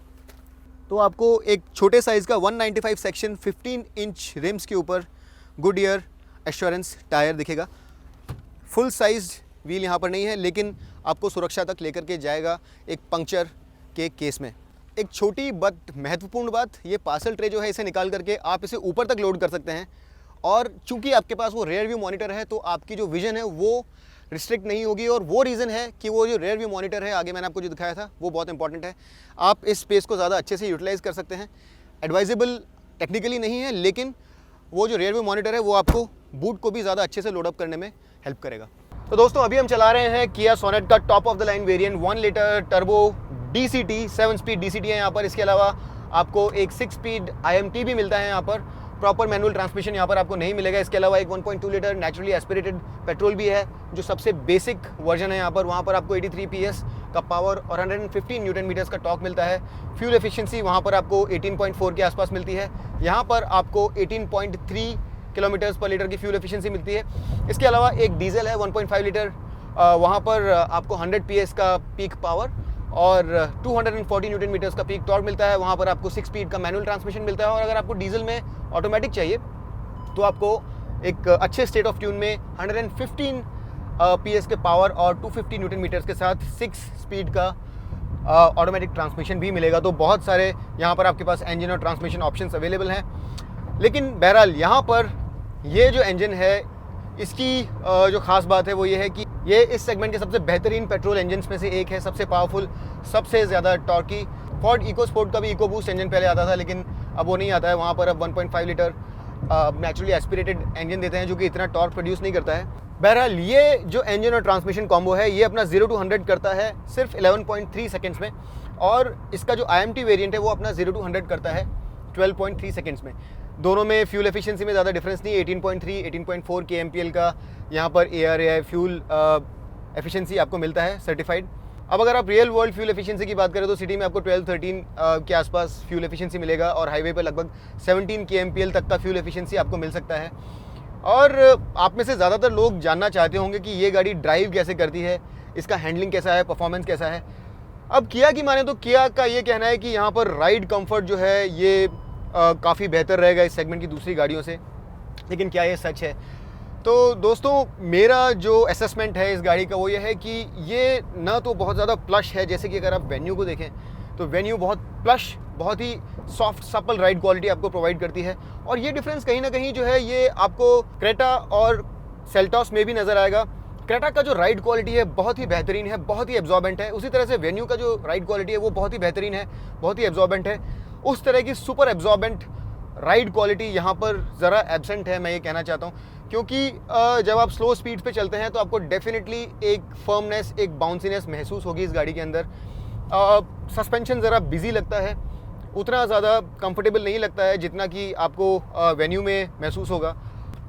तो आपको एक छोटे साइज़ का 195 सेक्शन 15 इंच रिम्स के ऊपर गुडईयर एश्योरेंस टायर दिखेगा। फुल साइज व्हील यहाँ पर नहीं है, लेकिन आपको सुरक्षा तक लेकर के जाएगा एक पंक्चर के केस में। एक छोटी बट महत्वपूर्ण बात, ये पार्सल ट्रे जो है इसे निकाल करके आप इसे ऊपर तक लोड कर सकते हैं, और चूंकि आपके पास वो रेयर व्यू मॉनिटर है तो आपकी जो विजन है वो रिस्ट्रिक्ट नहीं होगी। और वो रीज़न है कि वो जो रेयर व्यू मॉनिटर है, आगे मैंने आपको जो दिखाया था, वो बहुत इंपॉर्टेंट है। आप इस स्पेस को ज़्यादा अच्छे से यूटिलाइज़ कर सकते हैं। एडवाइजेबल टेक्निकली नहीं है, लेकिन वो जो रेयर व्यू मॉनिटर है वो आपको बूट को भी ज़्यादा अच्छे से लोडअप करने में हेल्प करेगा। तो दोस्तों अभी हम चला रहे हैं किया सोनेट का top of the line variant 1 litre turbo DCT, 7 speed DCT है यहाँ पर। इसके अलावा आपको एक 6 स्पीड IMT भी मिलता है यहाँ पर। प्रॉपर मैनुअल ट्रांसमिशन यहाँ पर आपको नहीं मिलेगा। इसके अलावा एक 1.2 लीटर नेचुरली एस्पिरेटेड पेट्रोल भी है, जो सबसे बेसिक वर्जन है यहाँ पर। वहाँ पर आपको 83 PS का पावर और 115 न्यूटन मीटर्स का टॉर्क मिलता है। फ्यूल एफिशिएंसी वहाँ पर आपको 18.4 के आसपास मिलती है। यहाँ पर आपको 18.3 किलोमीटर्स पर लीटर की फ्यूल एफिशिएंसी मिलती है। इसके अलावा एक डीजल है 1.5 लीटर, वहाँ पर आपको 100 PS का पीक पावर और 240 न्यूटन मीटर्स का पीक टॉर्क मिलता है। वहाँ पर आपको 6 स्पीड का मैनुअल ट्रांसमिशन मिलता है। और अगर आपको डीजल में ऑटोमेटिक चाहिए तो आपको एक अच्छे स्टेट ऑफ ट्यून में 115 PS के पावर और 250 न्यूटन मीटर्स के साथ 6 स्पीड का ऑटोमेटिक ट्रांसमिशन भी मिलेगा। तो बहुत सारे यहाँ पर आपके पास इंजन और ट्रांसमिशन ऑप्शंस अवेलेबल हैं। लेकिन बहरहाल यहाँ पर ये जो इंजन है, इसकी जो ख़ास बात है वो ये है कि ये इस सेगमेंट के सबसे बेहतरीन पेट्रोल इंजन्स में से एक है, सबसे पावरफुल, सबसे ज़्यादा टॉर्की। फोर्ड इको स्पोर्ट का भी इको बूस्ट इंजन पहले आता था, लेकिन अब वो नहीं आता है। वहाँ पर अब 1.5 लीटर नेचुरली एस्पिरेटेड इंजन देते हैं, जो कि इतना टॉर्क प्रोड्यूस नहीं करता है। बहरहाल ये जो इंजन और ट्रांसमिशन कॉम्बो है, ये अपना 0 to 100 करता है सिर्फ 11.3 सेकेंड्स में, और इसका जो IMT वेरिएंट है वो अपना 0 to 100 करता है 12.3 सेकेंड्स में। दोनों में फ्यूल एफिशिएंसी में ज़्यादा डिफरेंस नहीं, 18.3, 18.4 kmpl का यहाँ पर ARAI फ्यूल एफिशिएंसी आपको मिलता है सर्टिफाइड। अब अगर आप रियल वर्ल्ड फ्यूल एफिशिएंसी की बात करें तो सिटी में आपको 12-13 के आसपास फ्यूल एफिशिएंसी मिलेगा, और हाईवे पर लगभग 17 kmpl तक का फ्यूल एफिशिएंसी आपको मिल सकता है। और आप में से ज़्यादातर लोग जानना चाहते होंगे कि ये गाड़ी ड्राइव कैसे करती है, इसका हैंडलिंग कैसा है, परफॉर्मेंस कैसा है। अब किया की माने तो किया का ये कहना है कि यहाँ पर राइड कंफर्ट जो है ये काफ़ी बेहतर रहेगा इस सेगमेंट की दूसरी गाड़ियों से। लेकिन क्या ये सच है? तो दोस्तों मेरा जो असेसमेंट है इस गाड़ी का वो ये है कि ये ना तो बहुत ज़्यादा प्लश है, जैसे कि अगर आप वेन्यू को देखें तो वेन्यू बहुत प्लश, बहुत ही सॉफ्ट सपल राइड क्वालिटी आपको प्रोवाइड करती है। और ये डिफरेंस कहीं ना कहीं जो है ये आपको क्रेटा और सेल्टॉस में भी नज़र आएगा। क्रेटा का जो राइड क्वालिटी है बहुत ही बेहतरीन है, बहुत ही एब्जॉर्बेंट है। उसी तरह से वेन्यू का जो राइड क्वालिटी है वो बहुत ही बेहतरीन है, बहुत ही एब्जॉर्बेंट है। उस तरह की सुपर एब्जॉर्बेंट राइड क्वालिटी यहाँ पर ज़रा एब्सेंट है, मैं ये कहना चाहता हूँ। क्योंकि जब आप स्लो स्पीड पे चलते हैं तो आपको डेफिनेटली एक फर्मनेस, एक बाउंसीनेस महसूस होगी इस गाड़ी के अंदर। सस्पेंशन ज़रा बिजी लगता है, उतना ज़्यादा कंफर्टेबल नहीं लगता है जितना कि आपको वेन्यू में महसूस होगा।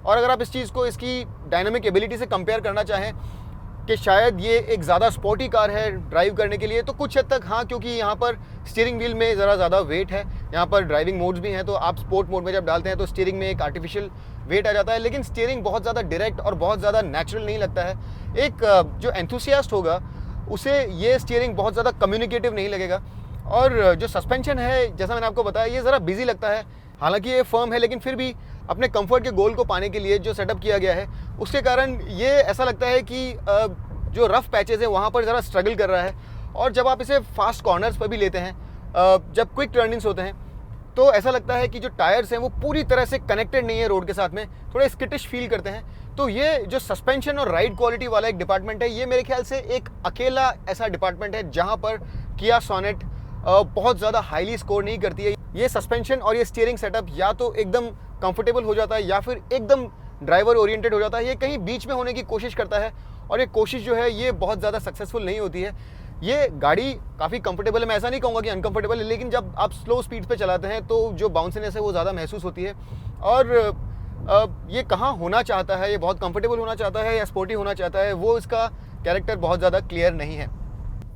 और अगर आप इस चीज़ को इसकी डायनामिक एबिलिटी से कंपेयर करना चाहें कि शायद ये एक ज़्यादा स्पोर्टी कार है ड्राइव करने के लिए, तो कुछ हद तक हाँ, क्योंकि यहाँ पर स्टीयरिंग व्हील में ज़रा ज़्यादा वेट है। यहाँ पर ड्राइविंग मोड्स भी हैं, तो आप स्पोर्ट मोड में जब डालते हैं तो स्टीयरिंग में एक आर्टिफिशियल वेट आ जाता है, लेकिन स्टीयरिंग बहुत ज़्यादा डायरेक्ट और बहुत ज़्यादा नेचुरल नहीं लगता है। एक जो एंथुसियास्ट होगा उसे ये स्टीयरिंग बहुत ज़्यादा कम्युनिकेटिव नहीं लगेगा। और जो सस्पेंशन है, जैसा मैंने आपको बताया, ये ज़रा बिजी लगता है। हालांकि ये फर्म है, लेकिन फिर भी अपने कंफर्ट के गोल को पाने के लिए जो सेटअप किया गया है उसके कारण ये ऐसा लगता है कि जो रफ पैचेस हैं वहाँ पर ज़रा स्ट्रगल कर रहा है। और जब आप इसे फास्ट कॉर्नर्स पर भी लेते हैं, जब क्विक टर्निंग्स होते हैं, तो ऐसा लगता है कि जो टायर्स हैं वो पूरी तरह से कनेक्टेड नहीं है रोड के साथ में, थोड़े स्किटिश फील करते हैं। तो ये जो सस्पेंशन और राइड क्वालिटी वाला एक डिपार्टमेंट है, ये मेरे ख्याल से एक अकेला ऐसा डिपार्टमेंट है जहाँ पर किया सोनेट बहुत ज़्यादा हाईली स्कोर नहीं करती है। ये सस्पेंशन और ये स्टीयरिंग सेटअप या तो एकदम कंफर्टेबल हो जाता है या फिर एकदम ड्राइवर ओरिएंटेड हो जाता है। ये कहीं बीच में होने की कोशिश करता है और ये कोशिश जो है ये बहुत ज़्यादा सक्सेसफुल नहीं होती है। ये गाड़ी काफ़ी कंफर्टेबल है, मैं ऐसा नहीं कहूँगा कि अनकंफर्टेबल है, लेकिन जब आप स्लो स्पीड पे चलाते हैं तो जो बाउंसीनेस है वो ज़्यादा महसूस होती है। और ये कहाँ होना चाहता है, ये बहुत कंफर्टेबल होना चाहता है या स्पोर्टी होना चाहता है, वो इसका कैरेक्टर बहुत ज़्यादा क्लियर नहीं है।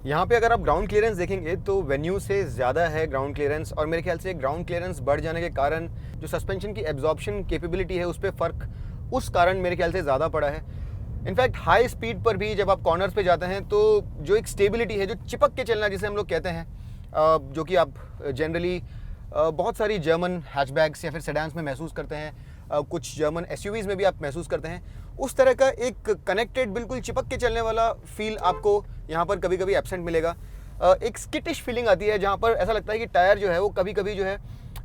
यहाँ पे अगर आप ग्राउंड क्लियरेंस देखेंगे तो वेन्यू से ज़्यादा है ग्राउंड क्लियरेंस, और मेरे ख्याल से ग्राउंड क्लियरेंस बढ़ जाने के कारण जो सस्पेंशन की एब्जॉर्प्शन कैपेबिलिटी है उस पर फ़र्क उस कारण मेरे ख्याल से ज़्यादा पड़ा है। इनफैक्ट हाई स्पीड पर भी जब आप कॉर्नर्स पे जाते हैं तो जो एक स्टेबिलिटी है, जो चिपक के चलना जिसे हम लोग कहते हैं, जो कि आप जनरली बहुत सारी जर्मन हैचबैक्स या फिर सेडान्स में महसूस करते हैं, कुछ जर्मन एसयूवीज़ में भी आप महसूस करते हैं, उस तरह का एक कनेक्टेड बिल्कुल चिपक के चलने वाला फील आपको यहाँ पर कभी कभी एब्सेंट मिलेगा। एक स्किटिश फीलिंग आती है जहाँ पर ऐसा लगता है कि टायर जो है वो कभी कभी जो है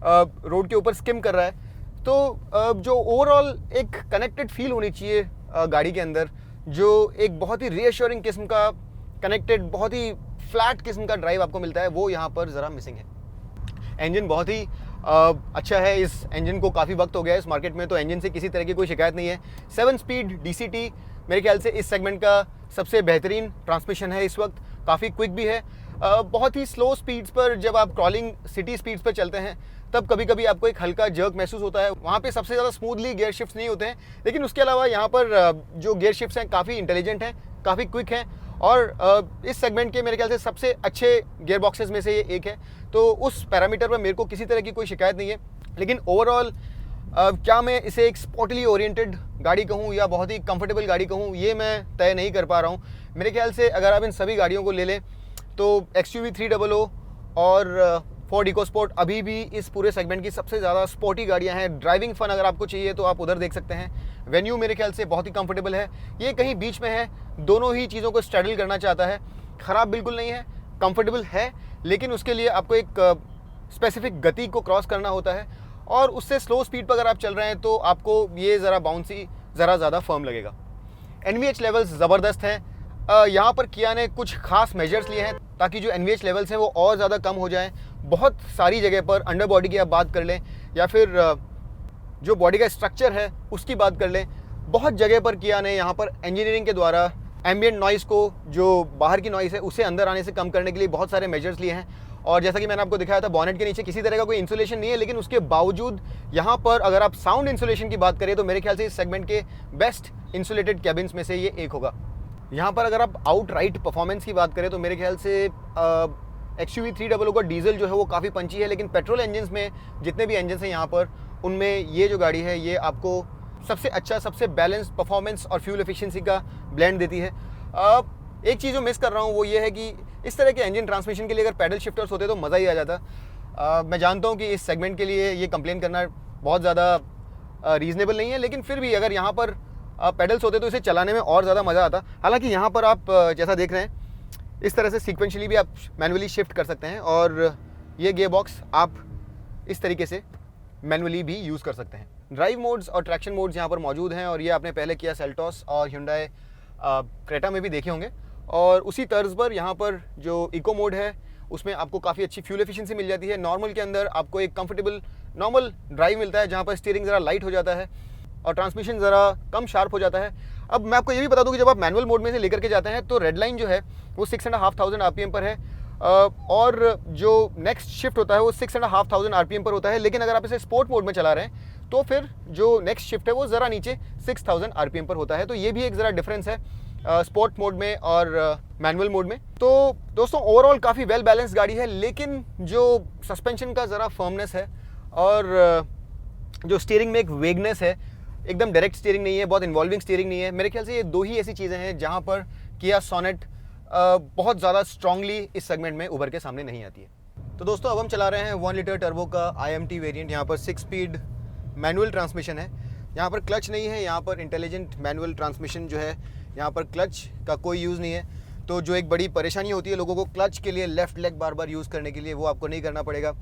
रोड के ऊपर स्किम कर रहा है। तो जो ओवरऑल एक कनेक्टेड फील होनी चाहिए गाड़ी के अंदर, जो एक बहुत ही रीअश्योरिंग किस्म का कनेक्टेड, बहुत ही फ्लैट किस्म का ड्राइव आपको मिलता है, वो यहाँ पर ज़रा मिसिंग है। इंजन बहुत ही अच्छा है, इस इंजन को काफ़ी वक्त हो गया है इस मार्केट में, तो इंजन से किसी तरह की कोई शिकायत नहीं है। 7 स्पीड DCT मेरे ख्याल से इस सेगमेंट का सबसे बेहतरीन ट्रांसमिशन है इस वक्त, काफ़ी क्विक भी है। बहुत ही स्लो स्पीड्स पर जब आप क्रॉलिंग सिटी स्पीड्स पर चलते हैं तब कभी कभी आपको एक हल्का जर्क महसूस होता है, वहाँ पे सबसे ज़्यादा स्मूथली गियर शिफ्ट्स नहीं होते हैं, लेकिन उसके अलावा यहाँ पर जो गियर शिफ्ट्स हैं काफ़ी इंटेलिजेंट हैं, काफ़ी क्विक हैं, और इस सेगमेंट के मेरे ख्याल से सबसे अच्छे गियर बॉक्सेस में से ये एक है। तो उस पैरामीटर पर मेरे को किसी तरह की कोई शिकायत नहीं है। लेकिन ओवरऑल क्या मैं इसे एक स्पोर्टली ओरिएंटेड गाड़ी कहूँ या बहुत ही कंफर्टेबल गाड़ी कहूँ, ये मैं तय नहीं कर पा रहा हूँ। मेरे ख्याल से अगर आप इन सभी गाड़ियों को ले लें तो XUV 300 और फोर्ड इकोस्पोर्ट अभी भी इस पूरे सेगमेंट की सबसे ज़्यादा स्पोर्टी गाड़ियाँ हैं। ड्राइविंग फन अगर आपको चाहिए तो आप उधर देख सकते हैं। वेन्यू मेरे ख्याल से बहुत ही कंफर्टेबल है, ये कहीं बीच में है, दोनों ही चीज़ों को स्ट्रैडल करना चाहता है। ख़राब बिल्कुल नहीं है, कंफर्टेबल है, लेकिन उसके लिए आपको एक स्पेसिफिक गति को क्रॉस करना होता है, और उससे स्लो स्पीड पर अगर आप चल रहे हैं तो आपको ये ज़रा बाउंसी, ज़रा ज़्यादा फर्म लगेगा। NVH लेवल्स ज़बरदस्त हैं। यहाँ पर किया ने कुछ खास मेजर्स लिए हैं ताकि जो NVH लेवल्स हैं वो और ज़्यादा कम हो जाएं। बहुत सारी जगह पर अंडर बॉडी की आप बात कर लें या फिर जो बॉडी का स्ट्रक्चर है उसकी बात कर लें, बहुत जगह पर किया ने यहाँ पर इंजीनियरिंग के द्वारा एम्बिएंट नॉइज़ को, जो बाहर की नॉइज़ है उसे अंदर आने से कम करने के लिए बहुत सारे मेजर्स लिए हैं। और जैसा कि मैंने आपको दिखाया था, बॉनेट के नीचे किसी तरह का कोई इंसुलेशन नहीं है, लेकिन उसके बावजूद यहाँ पर अगर आप साउंड इंसुलेशन की बात करें तो मेरे ख्याल से इस सेगमेंट के बेस्ट इंसुलेटेड कैबिन्स में से ये एक होगा। यहाँ पर अगर आप आउटराइट परफॉर्मेंस की बात करें तो मेरे ख्याल से XUV 300 का डीजल जो है वो काफ़ी पंची है, लेकिन पेट्रोल इंजन्स में जितने भी इंजन्स हैं यहाँ पर, उनमें ये जो गाड़ी है ये आपको सबसे अच्छा, सबसे बैलेंस परफॉर्मेंस और फ्यूल एफिशिएंसी का ब्लेंड देती है। एक चीज़ जो मिस कर रहा हूँ वो ये है कि इस तरह के इंजन ट्रांसमिशन के लिए अगर पैडल शिफ्टर्स होते तो मज़ा ही आ जाता। मैं जानता हूँ कि इस सेगमेंट के लिए ये कंप्लेन करना बहुत ज़्यादा रीज़नेबल नहीं है, लेकिन फिर भी अगर यहाँ पर पेडल्स होते तो इसे चलाने में और ज़्यादा मज़ा आता। हालांकि यहाँ पर आप जैसा देख रहे हैं इस तरह से सीक्वेंशली भी आप मैनुअली शिफ्ट कर सकते हैं और ये गियर बॉक्स आप इस तरीके से मैनुअली भी यूज़ कर सकते हैं। ड्राइव मोड्स और ट्रैक्शन मोड्स यहाँ पर मौजूद हैं और ये आपने पहले किया सेल्टॉस और Hyundai क्रेटा में भी देखे होंगे। और उसी तर्ज पर यहाँ पर जो इको मोड है उसमें आपको काफ़ी अच्छी फ्यूल एफिशिएंसी मिल जाती है। नॉर्मल के अंदर आपको एक कंफर्टेबल नॉर्मल ड्राइव मिलता है जहाँ पर स्टीयरिंग ज़रा लाइट हो जाता है और ट्रांसमिशन ज़रा कम शार्प हो जाता है। अब मैं आपको ये भी बता दूं कि जब आप मैनुअल मोड में से लेकर के जाते हैं तो रेड लाइन जो है वो 6,500 RPM पर है और जो नेक्स्ट शिफ्ट होता है वो 6,500 RPM पर होता है। लेकिन अगर आप इसे स्पोर्ट मोड में चला रहे हैं तो फिर जो नेक्स्ट शिफ्ट है वो ज़रा नीचे 6,000 RPM पर होता है। तो ये भी एक ज़रा डिफरेंस है स्पोर्ट मोड में और मैनुअल मोड में। तो दोस्तों ओवरऑल काफ़ी वेल बैलेंस गाड़ी है, लेकिन जो सस्पेंशन का ज़रा फर्मनेस है और जो स्टीयरिंग में एक वेगनेस है, एकदम डायरेक्ट स्टीयरिंग नहीं है, बहुत इन्वॉल्विंग स्टीयरिंग नहीं है। मेरे ख्याल से ये दो ही ऐसी चीज़ें हैं जहाँ पर किया सोनेट बहुत ज़्यादा स्ट्रांगली इस सेगमेंट में उभर के सामने नहीं आती है। तो दोस्तों अब हम चला रहे हैं 1 लीटर टर्बो का IMT वेरिएंट। यहाँ पर 6 स्पीड मैनुअल ट्रांसमिशन है, यहाँ पर क्लच नहीं है, यहाँ पर इंटेलिजेंट मैनुअल ट्रांसमिशन जो है, यहाँ पर क्लच का कोई यूज़ नहीं है। तो जो एक बड़ी परेशानी होती है लोगों को क्लच के लिए लेफ़्ट लेग बार बार यूज़ करने के लिए, वो आपको नहीं करना पड़ेगा।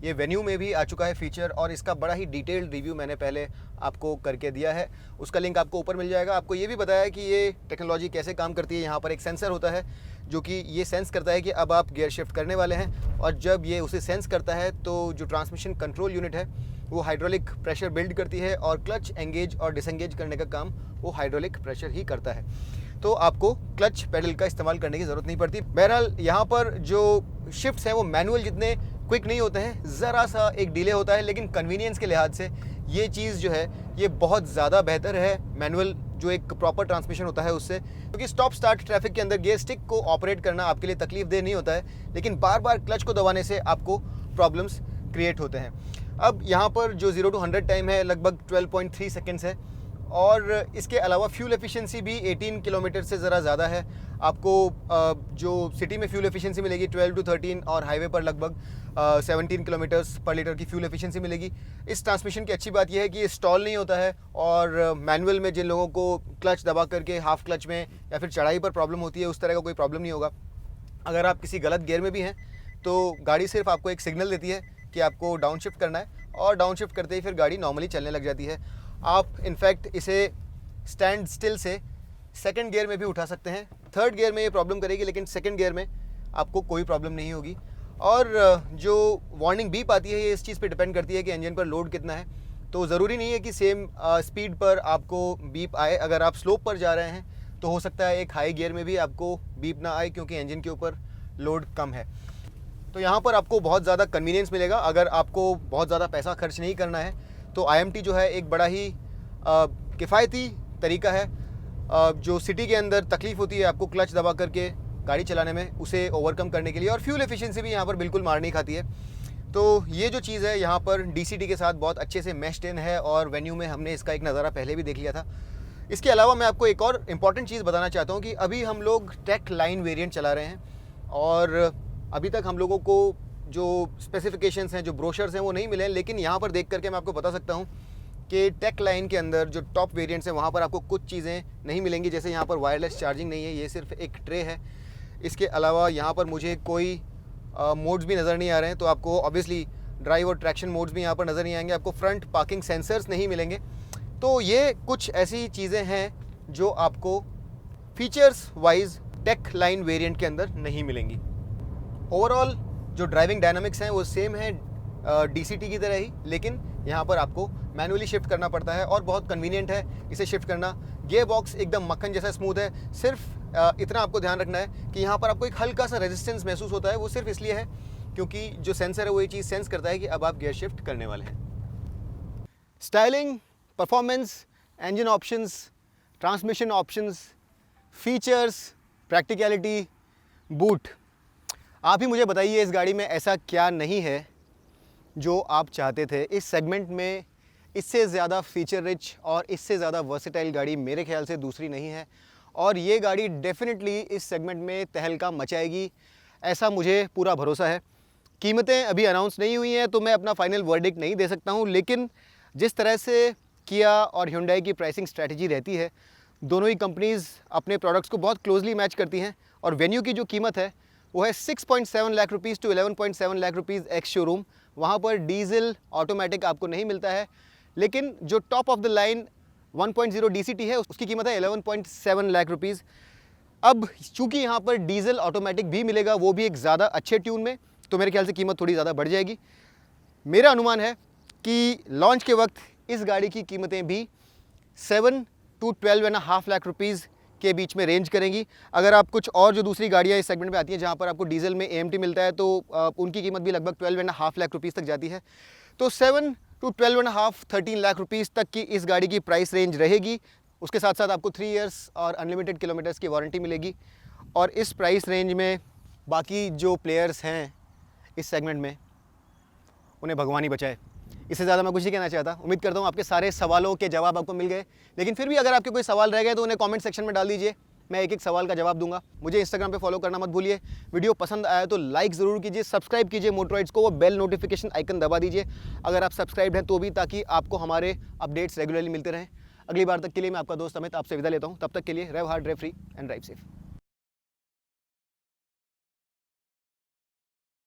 ये वेन्यू में भी आ चुका है फीचर और इसका बड़ा ही डिटेल्ड रिव्यू मैंने पहले आपको करके दिया है, उसका लिंक आपको ऊपर मिल जाएगा। आपको ये भी बताया कि ये टेक्नोलॉजी कैसे काम करती है। यहाँ पर एक सेंसर होता है जो कि ये सेंस करता है कि अब आप गियर शिफ्ट करने वाले हैं, और जब ये उसे सेंस करता है तो जो ट्रांसमिशन कंट्रोल यूनिट है वो हाइड्रोलिक प्रेशर बिल्ड करती है और क्लच एंगेज और डिसएंगेज करने का काम वो हाइड्रोलिक प्रेशर ही करता है। तो आपको क्लच पेडल का इस्तेमाल करने की ज़रूरत नहीं पड़ती। बहरहाल यहाँ पर जो शिफ्ट्स हैं वो मैनुअल जितने क्विक नहीं होते हैं, ज़रा सा एक डिले होता है, लेकिन कन्वीनियंस के लिहाज से ये चीज़ जो है ये बहुत ज़्यादा बेहतर है मैनुअल जो एक प्रॉपर ट्रांसमिशन होता है उससे। क्योंकि स्टॉप स्टार्ट ट्रैफिक के अंदर गियर स्टिक को ऑपरेट करना आपके लिए तकलीफ देह नहीं होता है, लेकिन बार बार क्लच को दबाने से आपको प्रॉब्लम्स क्रिएट होते हैं। अब यहाँ पर जो 0 to 100 टाइम है लगभग 12.3 सेकेंड्स है और इसके अलावा फ्यूल एफिशिएंसी भी 18 किलोमीटर से ज़रा ज़्यादा है। आपको जो सिटी में फ्यूल एफिशिएंसी मिलेगी 12 to 13 और हाईवे पर लगभग 17 किलोमीटर्स पर लीटर की फ्यूल एफिशिएंसी मिलेगी। इस ट्रांसमिशन की अच्छी बात यह है कि ये स्टॉल नहीं होता है और मैनुअल में जिन लोगों को क्लच दबा करके हाफ क्लच में या फिर चढ़ाई पर प्रॉब्लम होती है उस तरह का कोई प्रॉब्लम नहीं होगा। अगर आप किसी गलत गियर में भी हैं तो गाड़ी सिर्फ आपको एक सिग्नल देती है कि आपको डाउन शिफ्ट करना है और डाउन शिफ्ट करते ही फिर गाड़ी नॉर्मली चलने लग जाती है। आप इनफैक्ट इसे stand still say second gear में भी उठा सकते हैं। थर्ड गियर में ये प्रॉब्लम करेगी, लेकिन सेकंड गियर में आपको कोई प्रॉब्लम नहीं होगी। और जो वार्निंग बीप आती है ये इस चीज़ पे डिपेंड करती है कि इंजन पर लोड कितना है। तो ज़रूरी नहीं है कि सेम स्पीड पर आपको बीप आए। अगर आप स्लोप पर जा रहे हैं तो हो सकता है एक हाई गियर में भी आपको बीप ना आए क्योंकि इंजन के ऊपर लोड कम है। तो यहाँ पर आपको बहुत ज़्यादा कन्वीनियंस मिलेगा। अगर आपको बहुत ज़्यादा पैसा खर्च नहीं करना है तो IMT जो है एक बड़ा ही किफ़ायती तरीका है। जो सिटी के अंदर तकलीफ़ होती है आपको क्लच दबा करके गाड़ी चलाने में, उसे ओवरकम करने के लिए, और फ्यूल एफिशिएंसी भी यहाँ पर बिल्कुल मार नहीं खाती है। तो ये जो चीज़ है यहाँ पर DCT के साथ बहुत अच्छे से मैश्ड इन है और वेन्यू में हमने इसका एक नज़ारा पहले भी देख लिया था। इसके अलावा मैं आपको एक और इम्पॉर्टेंट चीज़ बताना चाहता हूँ कि अभी हम लोग टेक लाइन वेरिएंट चला रहे हैं और अभी तक हम लोगों को जो स्पेसिफिकेशंस हैं, जो ब्रोशर्स हैं वो नहीं मिले हैं। लेकिन यहाँ पर देख करके मैं आपको बता सकता हूँ कि टेक लाइन के अंदर जो टॉप वेरिएंट्स हैं वहाँ पर आपको कुछ चीज़ें नहीं मिलेंगी। जैसे यहाँ पर वायरलेस चार्जिंग नहीं है, ये सिर्फ एक ट्रे है। इसके अलावा यहाँ पर मुझे कोई मोड्स भी नज़र नहीं आ रहे हैं। तो आपको ऑब्वियसली ड्राइव और ट्रैक्शन मोड्स भी यहाँ पर नज़र नहीं आएंगे। आपको फ्रंट पार्किंग सेंसर्स नहीं मिलेंगे। तो ये कुछ ऐसी चीज़ें हैं जो आपको features wise Tech Line variant के अंदर नहीं मिलेंगी। ओवरऑल जो ड्राइविंग डायनामिक्स हैं वो सेम है DCT की तरह ही, लेकिन यहाँ पर आपको मैनुअली शिफ्ट करना पड़ता है और बहुत कन्वीनियंट है इसे शिफ्ट करना। गियर बॉक्स एकदम मक्खन जैसा स्मूथ है। सिर्फ इतना आपको ध्यान रखना है कि यहाँ पर आपको एक हल्का सा रेजिस्टेंस महसूस होता है। वो सिर्फ इसलिए है क्योंकि जो सेंसर है वो ये चीज़ सेंस करता है कि अब आप गियर शिफ्ट करने वाले हैं। Styling, performance, engine options, transmission options, features, practicality, boot, आप ही मुझे बताइए इस गाड़ी में ऐसा क्या नहीं है जो आप चाहते थे। इस सेगमेंट में इससे ज़्यादा फीचर रिच और इससे ज़्यादा वर्सेटाइल गाड़ी मेरे ख्याल से दूसरी नहीं है और ये गाड़ी डेफिनेटली इस सेगमेंट में तहलका मचाएगी, ऐसा मुझे पूरा भरोसा है। कीमतें अभी अनाउंस नहीं हुई हैं तो मैं अपना फाइनल वर्डिक्ट नहीं दे सकता हूँ, लेकिन जिस तरह से किया और Hyundai की प्राइसिंग स्ट्रैटेजी रहती है, दोनों ही कंपनीज़ अपने प्रोडक्ट्स को बहुत क्लोजली मैच करती हैं और वेन्यू की जो कीमत है वो है 6.7 lakh rupees to 11.7 lakh rupees ex showroom. वहाँ पर डीजल ऑटोमेटिक आपको नहीं मिलता है, लेकिन जो top of the line 1.0 DCT है उसकी कीमत है 11.7 लाख रुपीज़। अब चूंकि यहाँ पर डीजल ऑटोमेटिक भी मिलेगा, वो भी एक ज़्यादा अच्छे ट्यून में, तो मेरे ख्याल से कीमत थोड़ी ज़्यादा बढ़ जाएगी। मेरा अनुमान है कि लॉन्च के वक्त इस गाड़ी की कीमतें भी 7 to 12.5 लाख रुपीज़ के बीच में रेंज करेंगी। अगर आप कुछ और जो दूसरी गाड़ियाँ इस सेगमेंट में आती हैं जहाँ पर आपको डीजल में AMT मिलता है, तो उनकी कीमत भी लगभग 12.5 लाख रुपीज़ तक जाती है। तो 7 to 12.5 13 लाख रुपीज़ तक की इस गाड़ी की प्राइस रेंज रहेगी। उसके साथ साथ आपको 3 इयर्स और अनलिमिटेड किलोमीटर्स की वारंटी मिलेगी। और इस प्राइस रेंज में बाकी जो प्लेयर्स हैं इस सेगमेंट में, उन्हें भगवान ही बचाए। इससे ज़्यादा मैं कुछ नहीं कहना चाहता। उम्मीद करता हूँ आपके सारे सवालों के जवाब आपको मिल गए, लेकिन फिर भी अगर आपके कोई सवाल रह गए तो उन्हें कमेंट सेक्शन में डाल दीजिए, मैं एक एक सवाल का जवाब दूंगा। मुझे इंस्टाग्राम पे फॉलो करना मत भूलिए। वीडियो पसंद आया तो लाइक ज़रूर कीजिए, सब्सक्राइब कीजिए मोटरॉइड्स को, वो बेल नोटिफिकेशन आइकन दबा दीजिए अगर आप सब्सक्राइब हैं तो भी, ताकि आपको हमारे अपडेट्स रेगुलरली मिलते रहें। अगली बार तक के लिए मैं आपका दोस्त अमित आपसे विदा लेता हूँ। तब तक के लिए rev hard, rev free and drive safe.